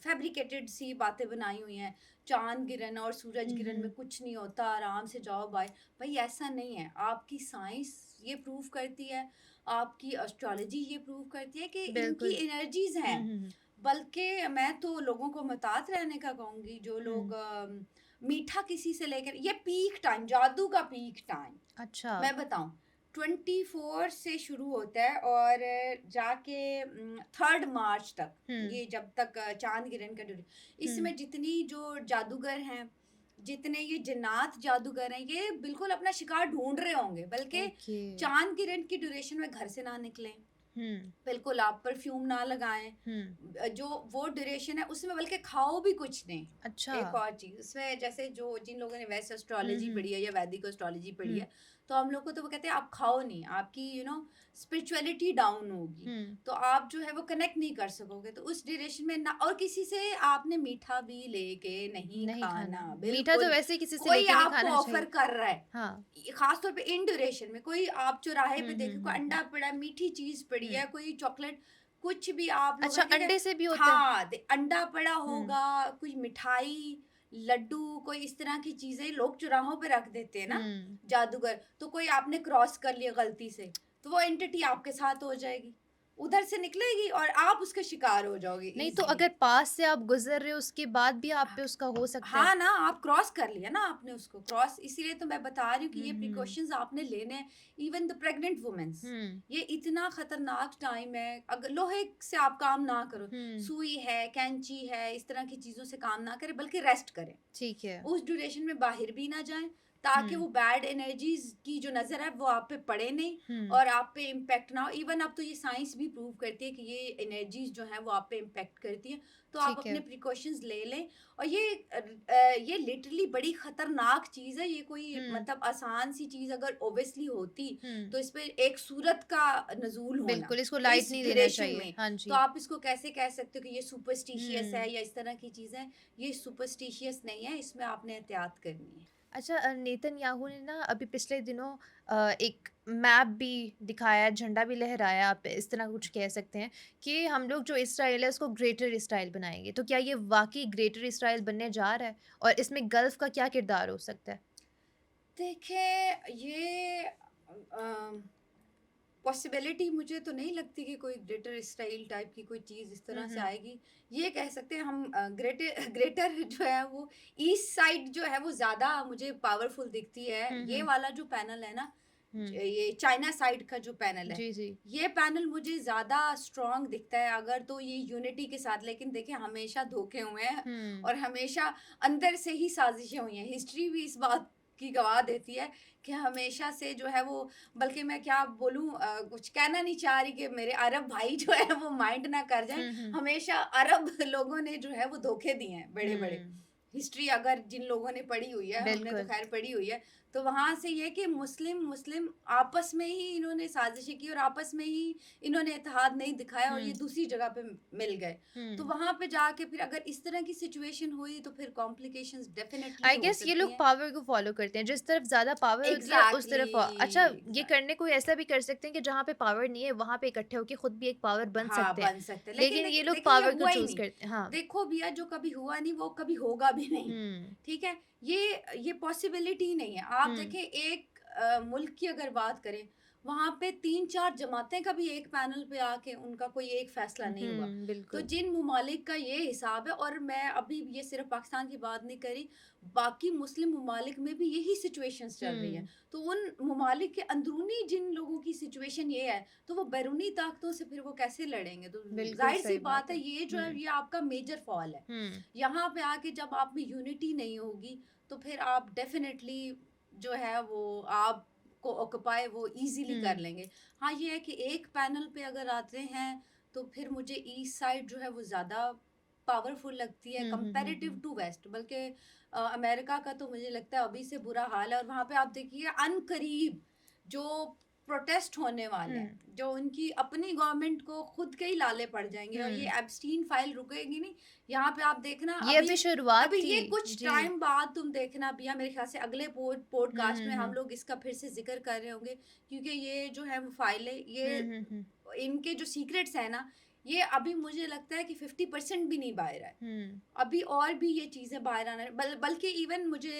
Speaker 2: फैब्रिकेटेड सी बातें बनाई हुई हैं। चाँद गिरन और सूरज
Speaker 1: हुँ,
Speaker 2: गिरन में
Speaker 1: हुँ।
Speaker 2: कुछ नहीं होता, आराम से जाओ बाय। भई ऐसा नहीं है, आपकी साइंस ये प्रूव करती है, आपकी एस्ट्रोलॉजी ये प्रूव करती है कि इनकी
Speaker 1: बिल्कुल।
Speaker 2: एनर्जीज़
Speaker 1: हुँ,
Speaker 2: हैं।
Speaker 1: हुँ, हुँ।
Speaker 2: बल्कि मैं तो लोगों को मुहतात रहने का कहूँगी, जो लोग
Speaker 1: हुँ।
Speaker 2: मीठा किसी से लेकर, ये पीक टाइम, जादू का पीक टाइम
Speaker 1: अच्छा।
Speaker 2: मैं बताऊँ, 24 से शुरू होता है और जाके 3rd मार्च तक,
Speaker 1: हुँ।
Speaker 2: ये जब तक चाँद गिरन का ड्यूरे,
Speaker 1: हुँ।
Speaker 2: इसमें जितनी जो जादूगर हैं, जितने ये जिन्नात जादूगर हैं, ये बिल्कुल अपना शिकार ढूँढ रहे होंगे, बल्कि
Speaker 1: ओके।
Speaker 2: चाँद गिरन की ड्यूरेशन में घर से ना निकलें।
Speaker 1: हुँ।
Speaker 2: बिल्कुल आप परफ्यूम ना लगाएँ।
Speaker 1: हुँ।
Speaker 2: जो वो ड्यूरेशन है उसमें बल्कि खाओ भी कुछ नहीं।
Speaker 1: अच्छा।
Speaker 2: एक और चीज़ उसमें, जैसे जो जिन लोगों ने वैसे
Speaker 1: हुँ,
Speaker 2: एस्ट्रोलॉजी
Speaker 1: हुँ।
Speaker 2: पढ़ी है या वैदिक एस्ट्रोलॉजी पढ़ी
Speaker 1: हुँ।
Speaker 2: है, तो हम लोग को तो वो कहते हैं आप खाओ नहीं, आपकी स्पिरिचुअलिटी डाउन होगी।
Speaker 1: हुँ।
Speaker 2: तो आप जो है वो कनेक्ट नहीं कर सकोगे। तो उस ड्यूरेशन में ना, और किसी से आपने मीठा भी लेके नहीं
Speaker 1: नहीं खाना।
Speaker 2: खाना,
Speaker 1: मीठा तो
Speaker 2: बिल्कुल।
Speaker 1: वैसे ही किसी से
Speaker 2: कोई
Speaker 1: लेके नहीं
Speaker 2: आपको
Speaker 1: खाना
Speaker 2: ऑफ़र
Speaker 1: चाहिए।
Speaker 2: कर रहा है,
Speaker 1: हाँ।
Speaker 2: खास तौर पे इन ड्यूरेशन में, कोई आप चौराहे
Speaker 1: हुँ,
Speaker 2: पे
Speaker 1: हुँ,
Speaker 2: देखो, कोई
Speaker 1: हुँ, हुँ।
Speaker 2: अंडा पड़ा है, मीठी चीज़ पड़ी
Speaker 1: हुँ।
Speaker 2: है, कोई चॉकलेट, कुछ भी आप लोग
Speaker 1: अच्छा,
Speaker 2: हैं, ठीक है?
Speaker 1: अंडे से भी होता है?
Speaker 2: हाँ, अंडा पड़ा
Speaker 1: हुँ।
Speaker 2: होगा, कोई मिठाई, लड्डू, कोई इस तरह की चीज़ें लोग चौराहों पे रख देते हैं ना,
Speaker 1: हुँ।
Speaker 2: जादूगर। तो कोई आपने क्रॉस कर लिया गलती से, तो वो एंटिटी आपके साथ हो जाएगी। उधर से निकलेगी और आप उसके शिकार हो जाओगे
Speaker 1: नहीं तो
Speaker 2: ईज़िली।
Speaker 1: अगर पास से आप गुज़र रहे हो उसके बाद भी आप पे उसका हो सकता है?
Speaker 2: हाँ ना, आप क्रॉस कर लिया ना आपने उसको, क्रॉस, इसीलिए तो मैं बता रही हूँ कि
Speaker 1: हुँ,
Speaker 2: ये
Speaker 1: हुँ।
Speaker 2: प्रिकॉशंस आपने लेने हैं, इवन द प्रेग्नेंट वुमेन्स।
Speaker 1: हुँ।
Speaker 2: ये इतना खतरनाक टाइम है, अगर लोहे से आप काम ना करो,
Speaker 1: हुँ।
Speaker 2: सुई है, कैंची है, इस तरह की चीज़ों से काम ना करें, बल्कि रेस्ट करें।
Speaker 1: ठीक है।
Speaker 2: उस ड्यूरेशन में बाहर भी ना जाएँ, ताकि
Speaker 1: हुँ।
Speaker 2: वो बैड एनर्जीज़ की जो नज़र है वो आप पे पड़े नहीं
Speaker 1: हुँ।
Speaker 2: और आप पे इम्पैक्ट ना हो। इवन अब तो ये साइंस भी प्रूव करती है कि ये एनर्जीज़ जो हैं वो आप पे इम्पैक्ट करती हैं। तो आप
Speaker 1: ठीक
Speaker 2: अपने
Speaker 1: है।
Speaker 2: प्रिकॉशंस ले लें, और ये लिटरली बड़ी खतरनाक चीज़ है। ये कोई
Speaker 1: हुँ।
Speaker 2: मतलब आसान सी चीज़ अगर ऑब्वियसली होती,
Speaker 1: हुँ।
Speaker 2: तो इस पे एक सूरत का नज़ूल होना
Speaker 1: बिल्कुल, इसको लाइट
Speaker 2: इस
Speaker 1: नहीं लेना
Speaker 2: ड्यूरेशन
Speaker 1: चाहिए।
Speaker 2: में,
Speaker 1: हाँ
Speaker 2: तो
Speaker 1: जी।
Speaker 2: आप इसको कैसे कह सकते हो कि ये सुपरस्टिशियस
Speaker 1: हुँ।
Speaker 2: है या इस तरह की चीज़ें। ये सुपरस्टिशियस नहीं है, इसमें आपने एहतियात करनी है।
Speaker 1: अच्छा, नेतन्याहू ने ना अभी पिछले दिनों एक मैप भी दिखाया, झंडा भी लहराया, आप इस तरह कुछ कह सकते हैं कि हम लोग जो इसराइल है उसको ग्रेटर इसराइल बनाएँगे। तो क्या ये वाक़ई ग्रेटर इसराइल बनने जा रहा है? और इसमें गल्फ़ का क्या किरदार हो सकता है?
Speaker 2: देखिए, ये पॉसिबिलिटी मुझे तो नहीं लगती कि कोई ग्रेटर इसराइल टाइप की कोई चीज़ इस
Speaker 1: हुँ,
Speaker 2: तरह से
Speaker 1: हुँ।
Speaker 2: आएगी। ये कह सकते हैं हम ग्रेटर ग्रेटर जो है वो ईस्ट साइड जो है वो ज़्यादा मुझे पावरफुल दिखती है।
Speaker 1: हुँ,
Speaker 2: ये
Speaker 1: हुँ।
Speaker 2: वाला जो पैनल है ना,
Speaker 1: हुँ।
Speaker 2: ये चाइना साइड का जो पैनल है,
Speaker 1: जी, जी।
Speaker 2: ये पैनल मुझे ज़्यादा स्ट्रॉन्ग दिखता है अगर तो ये यूनिटी के साथ। लेकिन देखिए, हमेशा धोखे हुए हैं
Speaker 1: हुँ।
Speaker 2: और हमेशा अंदर से ही साजिशें हुई हैं। हिस्ट्री भी इस बात की गवाह देती है कि हमेशा से जो है वो, बल्कि मैं क्या बोलूँ, कुछ कहना नहीं चाह रही कि मेरे अरब भाई जो है वो माइंड ना कर जाएँ।
Speaker 1: हुँ, हुँ।
Speaker 2: हमेशा अरब लोगों ने जो है वो धोखे दिए हैं बड़े-बड़े।
Speaker 1: हुँ।
Speaker 2: हिस्ट्री अगर जिन लोगों ने पढ़ी हुई है, हमने तो
Speaker 1: बिल्कुल।
Speaker 2: ख़ैर पढ़ी हुई है, तो वहाँ से ये कि मुस्लिम मुस्लिम आपस में ही इन्होंने साज़िशें की और आपस में ही इन्होंने इत्तेहाद नहीं दिखाया और
Speaker 1: हुँ।
Speaker 2: ये दूसरी जगह पे मिल गए। तो
Speaker 1: हुँ।
Speaker 2: वहाँ पे जाके फिर अगर इस तरह की सिचुएशन हुई तो फिर कॉम्प्लिकेशंस डेफ़िनेटली
Speaker 1: आई
Speaker 2: हो
Speaker 1: गेस ये
Speaker 2: सकती
Speaker 1: लोग
Speaker 2: हैं।
Speaker 1: पावर को फ़ॉलो करते हैं, जिस तरफ ज़्यादा पावर होती है उस
Speaker 2: एग्ज़ैक्टली,
Speaker 1: तरफ अच्छा, ये
Speaker 2: एग्ज़ैक्ट
Speaker 1: करने को ऐसा भी कर सकते हैं कि जहाँ पे पावर नहीं है वहाँ पे इकट्ठे होके खुद भी एक पावर बन
Speaker 2: हाँ,
Speaker 1: सकते हैं।
Speaker 2: बन सकते हैं। लेकिन
Speaker 1: लेकिन ये लोग
Speaker 2: देखिए, ये
Speaker 1: पावर को
Speaker 2: हुआ ही
Speaker 1: चूज़
Speaker 2: नहीं।
Speaker 1: करते हैं। हाँ।
Speaker 2: देखो भैया, जो कभी हुआ नहीं वो कभी होगा भी नहीं,
Speaker 1: हुँ।
Speaker 2: ठीक है? ये पॉसिबिलिटी ही नहीं है। आप
Speaker 1: हुँ।
Speaker 2: देखें, एक मुल्क की अगर बात करें, वहाँ पे 3-4 जमातें कभी एक पैनल पे आके उनका कोई एक फैसला नहीं हुआ।
Speaker 1: हुँ,
Speaker 2: तो
Speaker 1: बिल्कुल।
Speaker 2: जिन ममालिक का ये हिसाब है, और मैं अभी ये सिर्फ़ पाकिस्तान की बात नहीं कर रही, बाकी मुस्लिम ममालिक में भी यही सिचुएशंस चल रही हैं।
Speaker 1: हुँ,
Speaker 2: तो उन ममालिक के अंदरूनी जिन लोगों की सिचुएशन ये है, तो वो बैरूनी ताकतों से फिर वो कैसे लड़ेंगे? तो
Speaker 1: बिल्कुल
Speaker 2: ज़ाहिर-सी
Speaker 1: सही
Speaker 2: बात
Speaker 1: बात
Speaker 2: है,
Speaker 1: है।
Speaker 2: ये जो है
Speaker 1: हुँ,
Speaker 2: ये आपका मेजर फ़ॉल है।
Speaker 1: हुँ,
Speaker 2: यहाँ पे आके जब आप में यूनिटी नहीं होगी, तो फिर आप डेफ़िनेटली जो है वो आपको ऑक्यूपाई वो ईज़िली कर
Speaker 1: हुँ,
Speaker 2: लेंगे। हाँ, ये है कि एक पैनल पे अगर आते हैं, तो फिर मुझे ईस्ट साइड जो है वो ज़्यादा पावरफुल लगती है
Speaker 1: हुँ, हुँ, हुँ,
Speaker 2: कंपैरेटिव
Speaker 1: हुँ,
Speaker 2: टू वेस्ट। बल्कि अमेरिका का तो मुझे लगता है अभी से बुरा हाल है, और वहाँ पे आप देखिए अनकरीब जो प्रोटेस्ट होने वाले
Speaker 1: हुँ,
Speaker 2: हैं, जो उनकी अपनी गवर्नमेंट को खुद के ही लाले पड़ जाएँगे और ये
Speaker 1: हुँ।
Speaker 2: एप्स्टीन फाइल रुकेगी नहीं। यहाँ पे आप देखना,
Speaker 1: ये
Speaker 2: अभी
Speaker 1: अभी शुरुआत
Speaker 2: अभी
Speaker 1: थी।
Speaker 2: ये कुछ
Speaker 1: जी।
Speaker 2: टाइम बाद तुम देखना भैया, मेरे ख्याल से अगले
Speaker 1: हुँ,
Speaker 2: पॉडकास्ट
Speaker 1: हुँ,
Speaker 2: में हम
Speaker 1: हुँ।
Speaker 2: लोग इसका फिर से ज़िक्र कर रहे होंगे, क्योंकि ये जो है वो फाइलें,
Speaker 1: हुँ,
Speaker 2: ये
Speaker 1: हुँ, हुँ,
Speaker 2: इनके जो सीक्रेट्स हैं ना, ये अभी मुझे लगता है कि 50% भी नहीं बाहर आए।
Speaker 1: हुँ,
Speaker 2: अभी और भी ये चीज़ें बाहर आना बल्कि इवन मुझे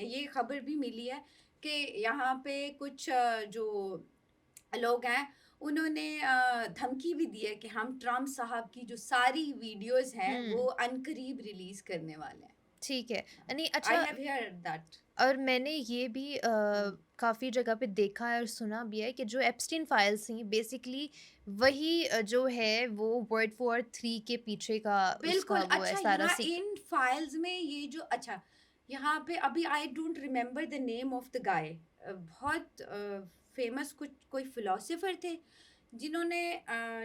Speaker 2: ये खबर भी मिली है कि यहाँ पे कुछ जो लोग हैं, उन्होंने धमकी भी दी है कि हम ट्रम्प साहब की जो सारी वीडियोज़ हैं, वो
Speaker 1: हुँ।
Speaker 2: अनकरीब रिलीज़ करने वाले हैं।
Speaker 1: ठीक है। नहीं
Speaker 2: आई
Speaker 1: अच्छा,
Speaker 2: हैव हर्ड दैट।
Speaker 1: और मैंने ये भी
Speaker 2: हुँ।
Speaker 1: काफ़ी जगह पे देखा है और सुना भी है कि जो एप्स्टीन फाइल्स थी बेसिकली वही जो है वो वर्ल्ड वॉर 3 के पीछे का
Speaker 2: बिल्कुल।
Speaker 1: उसका वो है
Speaker 2: अच्छा,
Speaker 1: सारा
Speaker 2: यहाँ
Speaker 1: सीक
Speaker 2: इन फाइल्स में ये जो, अच्छा, यहाँ पे अभी I don't remember the name of the guy, बहुत फेमस कुछ कोई फिलोसोफर थे, जिन्होंने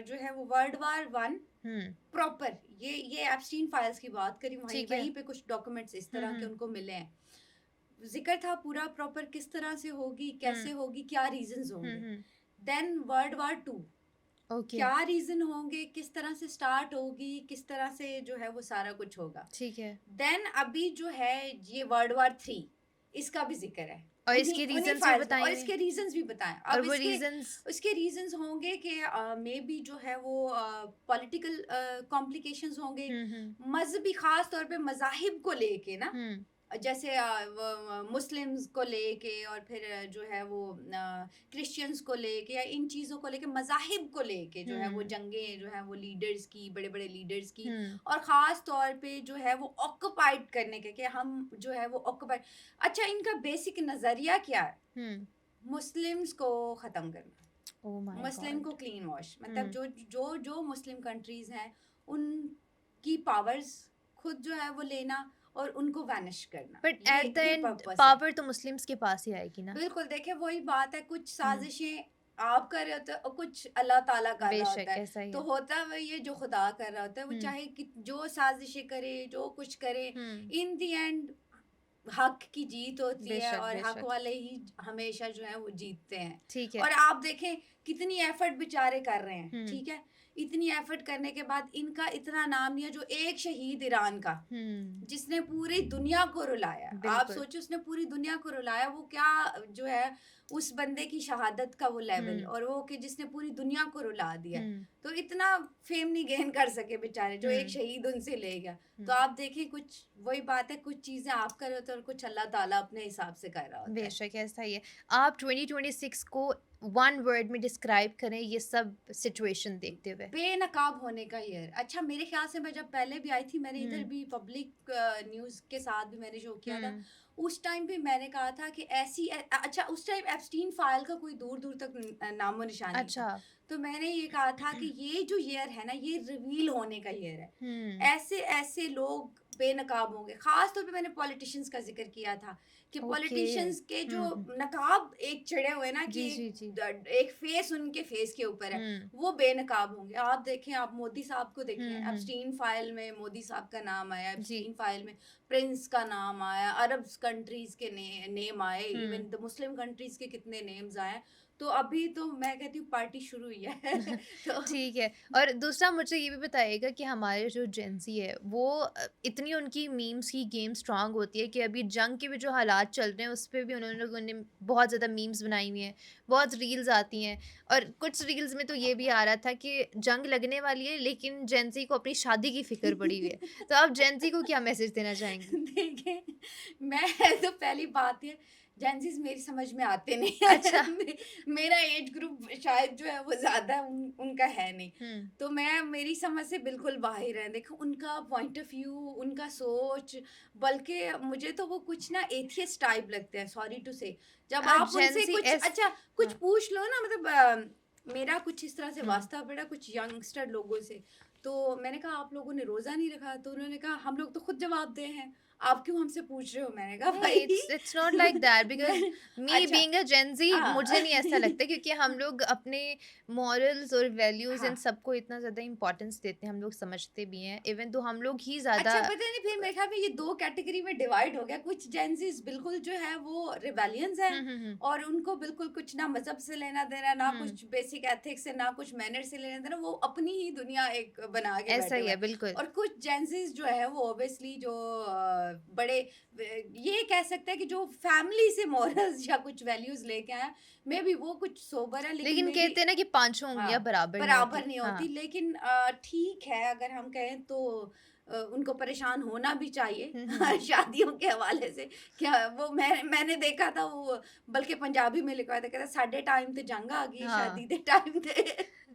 Speaker 2: जो है वो वर्ल्ड वार 1
Speaker 1: हुँ,
Speaker 2: प्रॉपर ये एप्स्टीन फाइल्स की बात करी, वहीं
Speaker 1: ठीक है।
Speaker 2: वहीं पे कुछ डॉक्यूमेंट्स इस
Speaker 1: हुँ,
Speaker 2: तरह के
Speaker 1: हुँ,
Speaker 2: उनको मिले हैं। ज़िक्र था पूरा प्रॉपर किस तरह से होगी, कैसे
Speaker 1: हुँ,
Speaker 2: होगी, क्या रीज़न्स
Speaker 1: हुँ,
Speaker 2: होंगे।
Speaker 1: हुँ।
Speaker 2: देन वर्ल्ड वार 2,
Speaker 1: ओके,
Speaker 2: क्या रीज़न होंगे, किस तरह से स्टार्ट होगी, किस तरह से जो है वो सारा कुछ होगा।
Speaker 1: ठीक है।
Speaker 2: देन अभी जो है ये वर्ल्ड वार 3, इसका भी ज़िक्र है।
Speaker 1: और
Speaker 2: उन्हीं
Speaker 1: इसके
Speaker 2: उन्हीं
Speaker 1: रीज़न्स भी
Speaker 2: फाइल्स में, और
Speaker 1: बताएँगे?
Speaker 2: इसके रीज़न्स भी बताएँ।
Speaker 1: और
Speaker 2: अब
Speaker 1: वो
Speaker 2: इसके
Speaker 1: रीज़न्स
Speaker 2: उसके रीज़न्स होंगे कि मेबी जो है वो पॉलिटिकल कॉम्प्लिकेशंस होंगे,
Speaker 1: हुँ, हुँ,
Speaker 2: मज़हबी ख़ास तौर पे मज़ाहिब को लेके ना,
Speaker 1: हुँ,
Speaker 2: जैसे मुस्लिम्स को लेके, और फिर जो है वो क्रिश्चियंस को लेके, या इन चीज़ों को लेके, मज़ाहिब को लेके जो है वो
Speaker 1: हुँ,
Speaker 2: जंगें जो हैं वो लीडर्स की, बड़े-बड़े लीडर्स की,
Speaker 1: हुँ,
Speaker 2: और ख़ास तौर पे जो है वो ऑक्युपाइड करने के, कि हम जो है वो ऑक्युपाइड। अच्छा, इनका बेसिक नज़रिया क्या है?
Speaker 1: हुँ।
Speaker 2: मुस्लिम्स को ख़त्म करना,
Speaker 1: ओह माय
Speaker 2: मुस्लिम को
Speaker 1: गॉड!
Speaker 2: क्लीन वॉश, मतलब
Speaker 1: हुँ।
Speaker 2: जो मुस्लिम कंट्रीज़ हैं, उनकी पावर्स खुद जो है वो लेना और उनको वैनिश करना।
Speaker 1: बट
Speaker 2: ये
Speaker 1: एट द
Speaker 2: ये
Speaker 1: एंड
Speaker 2: पर्पस है।
Speaker 1: पावर तो मुस्लिम्स के पास ही आएगी ना?
Speaker 2: बिल्कुल, देखिए वही बात है, कुछ
Speaker 1: हुँ,
Speaker 2: साज़िशें आप कर रहे होते हो और कुछ अल्लाह ताला कर रहा
Speaker 1: बेशक
Speaker 2: होता है।
Speaker 1: ऐसा ही
Speaker 2: तो
Speaker 1: है।
Speaker 2: होता वही है जो खुदा कर रहा होता है, वो
Speaker 1: हुँ,
Speaker 2: चाहे कि जो साज़िशें करे, जो कुछ करे,
Speaker 1: हुँ,
Speaker 2: इन द एंड हक की जीत होती है,
Speaker 1: बेशक,
Speaker 2: और हक
Speaker 1: बेशक।
Speaker 2: वाले ही हमेशा जो है वो जीतते हैं।
Speaker 1: ठीक है।
Speaker 2: और आप देखें कितनी एफर्ट बेचारे कर रहे हैं,
Speaker 1: हुँ,
Speaker 2: ठीक है? इतनी एफर्ट करने के बाद इनका इतना नाम नहीं है, जो एक शहीद ईरान का
Speaker 1: हुँ,
Speaker 2: जिसने पूरी दुनिया को रुलाया। आप
Speaker 1: बिल्कुल।
Speaker 2: सोचो उसने पूरी दुनिया को रुलाया, वो क्या जो है उस बंदे की शहादत का वो लेवल,
Speaker 1: हुँ,
Speaker 2: और वो कि जिसने पूरी दुनिया को रुला दिया।
Speaker 1: हुँ,
Speaker 2: तो इतना फेम नहीं गेन कर सके बेचारे, जो एक
Speaker 1: हुँ,
Speaker 2: शहीद उनसे ले गया। तो
Speaker 1: हुँ।
Speaker 2: आप देखिए, कुछ वही बात है, कुछ चीज़ें आप कर रहे होते हो और कुछ अल्लाह ताला अपने हिसाब से कर रहा होता है।
Speaker 1: बेशक ऐसा ही है। आप 2026 को 1 वर्ड में डिस्क्राइब करें ये सब सिचुएशन देखते हुए?
Speaker 2: बेनकाब होने का ईयर। अच्छा, मेरे ख़्याल से मैं जब पहले भी आई थी, मैंने इधर
Speaker 1: हुँ,
Speaker 2: भी पब्लिक न्यूज़ के साथ भी मैंने शो किया था।
Speaker 1: हुँ।
Speaker 2: उस टाइम भी मैंने कहा था कि अच्छा, उस टाइम एप्स्टीन फ़ाइल का कोई दूर-दूर तक नामो-निशान नहीं था।
Speaker 1: अच्छा।
Speaker 2: तो मैंने ये कहा था कि ये जो ईयर है ना, ये रिवील होने का ईयर है।
Speaker 1: हुँ,
Speaker 2: ऐसे-ऐसे लोग बेनकाब होंगे। ख़ास तौर पे मैंने पॉलिटिशियंस का ज़िक्र किया था कि
Speaker 1: ओके।
Speaker 2: पॉलिटिशियंस के जो
Speaker 1: हुँ, हुँ।
Speaker 2: नकाब एक चढ़े हुए हैं ना, कि
Speaker 1: जी, जी, जी।
Speaker 2: एक फ़ेस उनके फ़ेस के ऊपर है,
Speaker 1: हुँ,
Speaker 2: वो बेनकाब होंगे। आप देखें, आप मोदी साहब को देखें,
Speaker 1: हुँ, हुँ।
Speaker 2: एप्स्टीन फाइल में मोदी साहब का नाम आया,
Speaker 1: जी।
Speaker 2: एप्स्टीन फाइल में प्रिंस का नाम आया, अरब कंट्रीज़ के नेम आए,
Speaker 1: हुँ।
Speaker 2: इवन द मुस्लिम कंट्रीज़ के कितने नेम्स आए। तो अभी तो मैं कहती हूँ पार्टी शुरू हुई है। तो
Speaker 1: ठीक है। और दूसरा मुझे ये भी बताइएगा कि हमारे जो जेन ज़ी है वो इतनी उनकी मीम्स की गेम स्ट्रॉन्ग होती है कि अभी जंग के भी जो हालात चल रहे हैं उस पे भी उन्होंने लोगों ने बहुत ज़्यादा मीम्स बनाई हुई हैं, बहुत रील्स आती हैं और कुछ रील्स में तो ये भी आ रहा था कि जंग लगने वाली है लेकिन जेन ज़ी को अपनी शादी की फ़िक्र पड़ी हुई है। तो आप जेन ज़ी को क्या मैसेज देना चाहेंगी?
Speaker 2: देखिए, मैं तो पहली बात ये, जेनज़ीज़ मेरी समझ में आते नहीं
Speaker 1: अच्छा।
Speaker 2: हैं। मेरा एज ग्रुप शायद जो है वो ज़्यादा उनका है नहीं।
Speaker 1: हुँ।
Speaker 2: तो मैं, मेरी समझ से बिल्कुल बाहिर है। देखो, उनका पॉइंट ऑफ व्यू, उनका सोच, बल्कि मुझे तो वो कुछ ना एथियस्ट टाइप लगते हैं, सॉरी टू से। जब आप
Speaker 1: जेन
Speaker 2: उनसे
Speaker 1: ज़ी
Speaker 2: कुछ
Speaker 1: एस
Speaker 2: अच्छा कुछ
Speaker 1: हाँ।
Speaker 2: पूछ लो ना, मतलब मेरा कुछ इस तरह से
Speaker 1: हुँ।
Speaker 2: वास्ता पड़ा कुछ यंगस्टर लोगों से। तो मैंने कहा, आप लोगों ने रोज़ा नहीं रखा? तो उन्होंने कहा, हम लोग तो खुद जवाबदेह हैं, आप क्यों हमसे पूछ रहे हो? मैंने कहा,
Speaker 1: नहीं,
Speaker 2: भाई।
Speaker 1: It's not like that because
Speaker 2: मैं
Speaker 1: मी
Speaker 2: अच्छा,
Speaker 1: बीइंग अ जेन ज़ी मुझे
Speaker 2: हाँ।
Speaker 1: नहीं ऐसा लगता क्योंकि हम लोग अपने मॉरल्स और वैल्यूज़ इन
Speaker 2: हाँ।
Speaker 1: सबको इतना ज़्यादा इम्पोर्टेंस देते हैं, हम लोग समझते भी हैं। इवन तो हम लोग ही ज़्यादा
Speaker 2: अच्छा, पता नहीं, फिर मेरे ख्याल में ये 2 कैटेगरी में डिवाइड हो गया। कुछ जेनज़ीज़ बिल्कुल जो है वो रिबेलियंस हैं,
Speaker 1: हुँ, हुँ, हुँ।
Speaker 2: और उनको बिल्कुल कुछ ना मज़हब से लेना-देना, ना
Speaker 1: हुँ,
Speaker 2: कुछ बेसिक एथिक्स से, ना कुछ मैनर से लेना-देना, वो अपनी ही दुनिया एक बना के
Speaker 1: ऐसा
Speaker 2: बैठे
Speaker 1: ही
Speaker 2: हुए
Speaker 1: है,
Speaker 2: हैं।
Speaker 1: बिल्कुल।
Speaker 2: और कुछ जेनज़ीज़ जो है वो ऑब्वियसली जो बड़े ये कह सकते हैं कि जो फैमिली से मॉरल्स या कुछ वैल्यूज़ लेके आए हैं, मेबी वो कुछ सोबर है, लेकिन
Speaker 1: लेकिन
Speaker 2: मेबी
Speaker 1: कहते हैं ना कि पाँचों उँगलियाँ
Speaker 2: हाँ,
Speaker 1: बराबर नहीं
Speaker 2: बराबर
Speaker 1: होती।
Speaker 2: नहीं होती,
Speaker 1: हाँ।
Speaker 2: लेकिन ठीक है, अगर हम कहें तो उनको परेशान होना भी चाहिए।
Speaker 1: हुँ, हुँ।
Speaker 2: शादियों के हवाले से। क्या वो, मैंने देखा था वो, बल्कि पंजाबी में लिखा था, कहता साडे टाइम ते जंग आ गई,
Speaker 1: हाँ,
Speaker 2: शादी दे टाइम ते।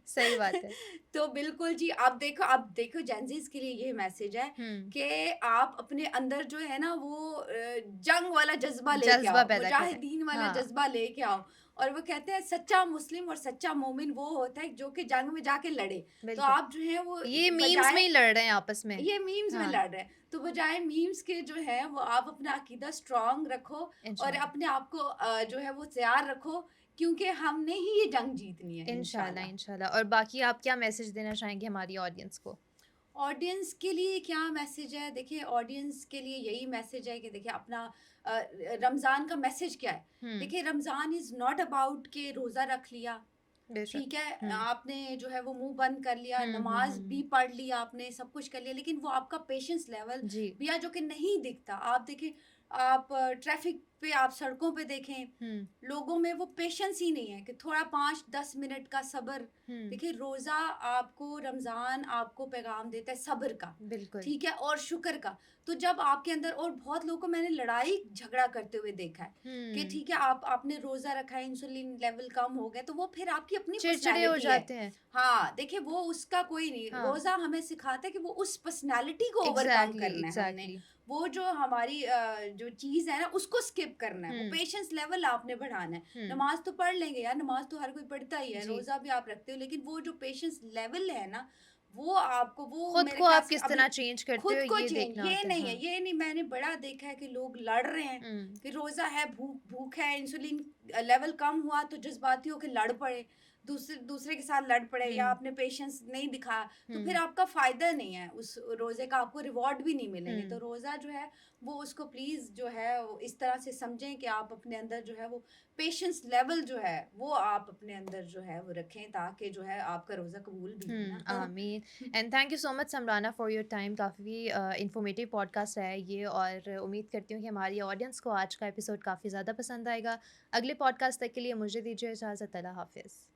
Speaker 1: सही बात है।
Speaker 2: तो बिल्कुल जी, आप देखो जेनज़ीज़ के लिए ये मैसेज है
Speaker 1: हुँ,
Speaker 2: कि आप अपने अंदर जो है ना वो जंग वाला जज़्बा लेके
Speaker 1: जज़्बा
Speaker 2: आओ,
Speaker 1: पैदा करें।
Speaker 2: मुजाहिदीन वाला
Speaker 1: हाँ,
Speaker 2: जज़्बा लेके आओ। और वो कहते हैं, सच्चा मुस्लिम और सच्चा मोमिन वो होता है जो कि जंग में जाके लड़े। तो
Speaker 1: बिल्कुल।
Speaker 2: आप जो है वो
Speaker 1: ये मीम्स में
Speaker 2: बजाय,
Speaker 1: ही लड़ रहे हैं आपस में।
Speaker 2: ये मीम्स में
Speaker 1: हाँ,
Speaker 2: लड़ रहे हैं, तो बजाय मीम्स के जो है वो आप अपना अकीदा स्ट्रॉन्ग रखो, और
Speaker 1: इंशाल्लाह।
Speaker 2: अपने आप को जो है वो तैयार रखो, क्योंकि हमने ही ये जंग जीतनी है
Speaker 1: इंशाल्लाह,
Speaker 2: इंशाल्लाह।
Speaker 1: इंशाल्लाह और बाकी आप क्या मैसेज देना चाहेंगे हमारी ऑडियंस को?
Speaker 2: ऑडियंस के लिए क्या मैसेज है? देखिए, ऑडियंस के लिए यही मैसेज है कि देखिए, अपना रमज़ान का मैसेज क्या है?
Speaker 1: हुँ,
Speaker 2: देखिए, रमज़ान इज़ नॉट अबाउट के रोज़ा रख लिया,
Speaker 1: बेशक।
Speaker 2: ठीक है?
Speaker 1: हुँ,
Speaker 2: आपने जो है वो मुँह बंद कर लिया,
Speaker 1: हुँ, हुँ,
Speaker 2: नमाज़
Speaker 1: हुँ,
Speaker 2: भी
Speaker 1: हुँ।
Speaker 2: पढ़ ली आपने, सब कुछ कर लिया, लेकिन वो आपका पेशेंस लेवल
Speaker 1: जी।
Speaker 2: भी जो कि नहीं दिखता। आप देखिए, आप ट्रैफ़िक पे, आप सड़कों पे देखें,
Speaker 1: हुँ,
Speaker 2: लोगों में वो पेशेंस ही नहीं है कि थोड़ा 5-10 मिनट का सब्र।
Speaker 1: हुँ,
Speaker 2: देखिए, रोज़ा आपको, रमज़ान आपको पैगाम देता है सब्र का,
Speaker 1: बिल्कुल।
Speaker 2: ठीक है? और शुक्र का। तो जब आपके अंदर, और बहुत लोगों को मैंने लड़ाई झगड़ा करते हुए देखा है कि
Speaker 1: हुँ,
Speaker 2: ठीक है, आपने रोज़ा रखा है, इंसुलिन लेवल कम हो गया, तो वो फिर आपकी अपनी
Speaker 1: चिड़चिड़े हो
Speaker 2: पर्सनैलिटी है।
Speaker 1: जाते हैं।
Speaker 2: हाँ, देखिए, वो उसका कोई नहीं,
Speaker 1: हाँ,
Speaker 2: रोज़ा हमें सिखाता है कि वो उस पर्सनैलिटी को ओवरकम
Speaker 1: एग्ज़ैक्टली,
Speaker 2: करना है हमने।
Speaker 1: एग्ज़ैक्टली।
Speaker 2: वो जो हमारी जो चीज़ है ना, उसको स्किप करना है, वो
Speaker 1: हुँ,
Speaker 2: पेशेंस लेवल आपने बढ़ाना है।
Speaker 1: हुँ,
Speaker 2: नमाज़ तो पढ़ लेंगे यार, नमाज़ तो हर कोई पढ़ता ही है,
Speaker 1: जी।
Speaker 2: रोज़ा भी आप रखते हो, लेकिन वो जो पेशेंस लेवल है ना, वो आपको, वो
Speaker 1: खुद
Speaker 2: मेरे
Speaker 1: को
Speaker 2: ख़्याल
Speaker 1: आप
Speaker 2: से
Speaker 1: किस
Speaker 2: अभी
Speaker 1: तरह चेंज करते हो
Speaker 2: खुद को
Speaker 1: ये
Speaker 2: चेंज,
Speaker 1: देखना
Speaker 2: ये
Speaker 1: होता है।
Speaker 2: नहीं है,
Speaker 1: हाँ।
Speaker 2: ये नहीं, मैंने बड़ा देखा है कि लोग लड़ रहे हैं,
Speaker 1: हुँ,
Speaker 2: कि रोज़ा है, भूख भूख है, इंसुलिन लेवल कम हुआ तो जज़्बाती होके लड़ पड़े। दूसरे दूसरे के साथ लड़ पड़े या
Speaker 1: हुँ,
Speaker 2: आपने पेशेंस नहीं दिखाया, तो फिर
Speaker 1: हुँ,
Speaker 2: आपका फ़ायदा नहीं है, उस रोज़े का आपको रिवॉर्ड भी नहीं मिलेंगे। तो
Speaker 1: हुँ,
Speaker 2: रोज़ा जो है वो उसको प्लीज़ जो है वो इस तरह से समझें कि आप अपने अंदर जो है वो पेशेंस लेवल जो है वो आप अपने अंदर जो है वो रखें, ताकि जो है आपका रोज़ा कबूल भी हो
Speaker 1: हुँ,
Speaker 2: ना।
Speaker 1: आमीन। And thank you so much Samrana for your time. काफ़ी इन्फॉर्मेटिव पॉडकास्ट है ये, और उम्मीद करती हूँ कि हमारी ऑडियंस को आज का एपिसोड काफ़ी ज़्यादा पसंद आएगा। अगले पॉडकास्ट तक के लिए मुझे दीजिए इजाज़त। अल्लाह हाफ़िज़।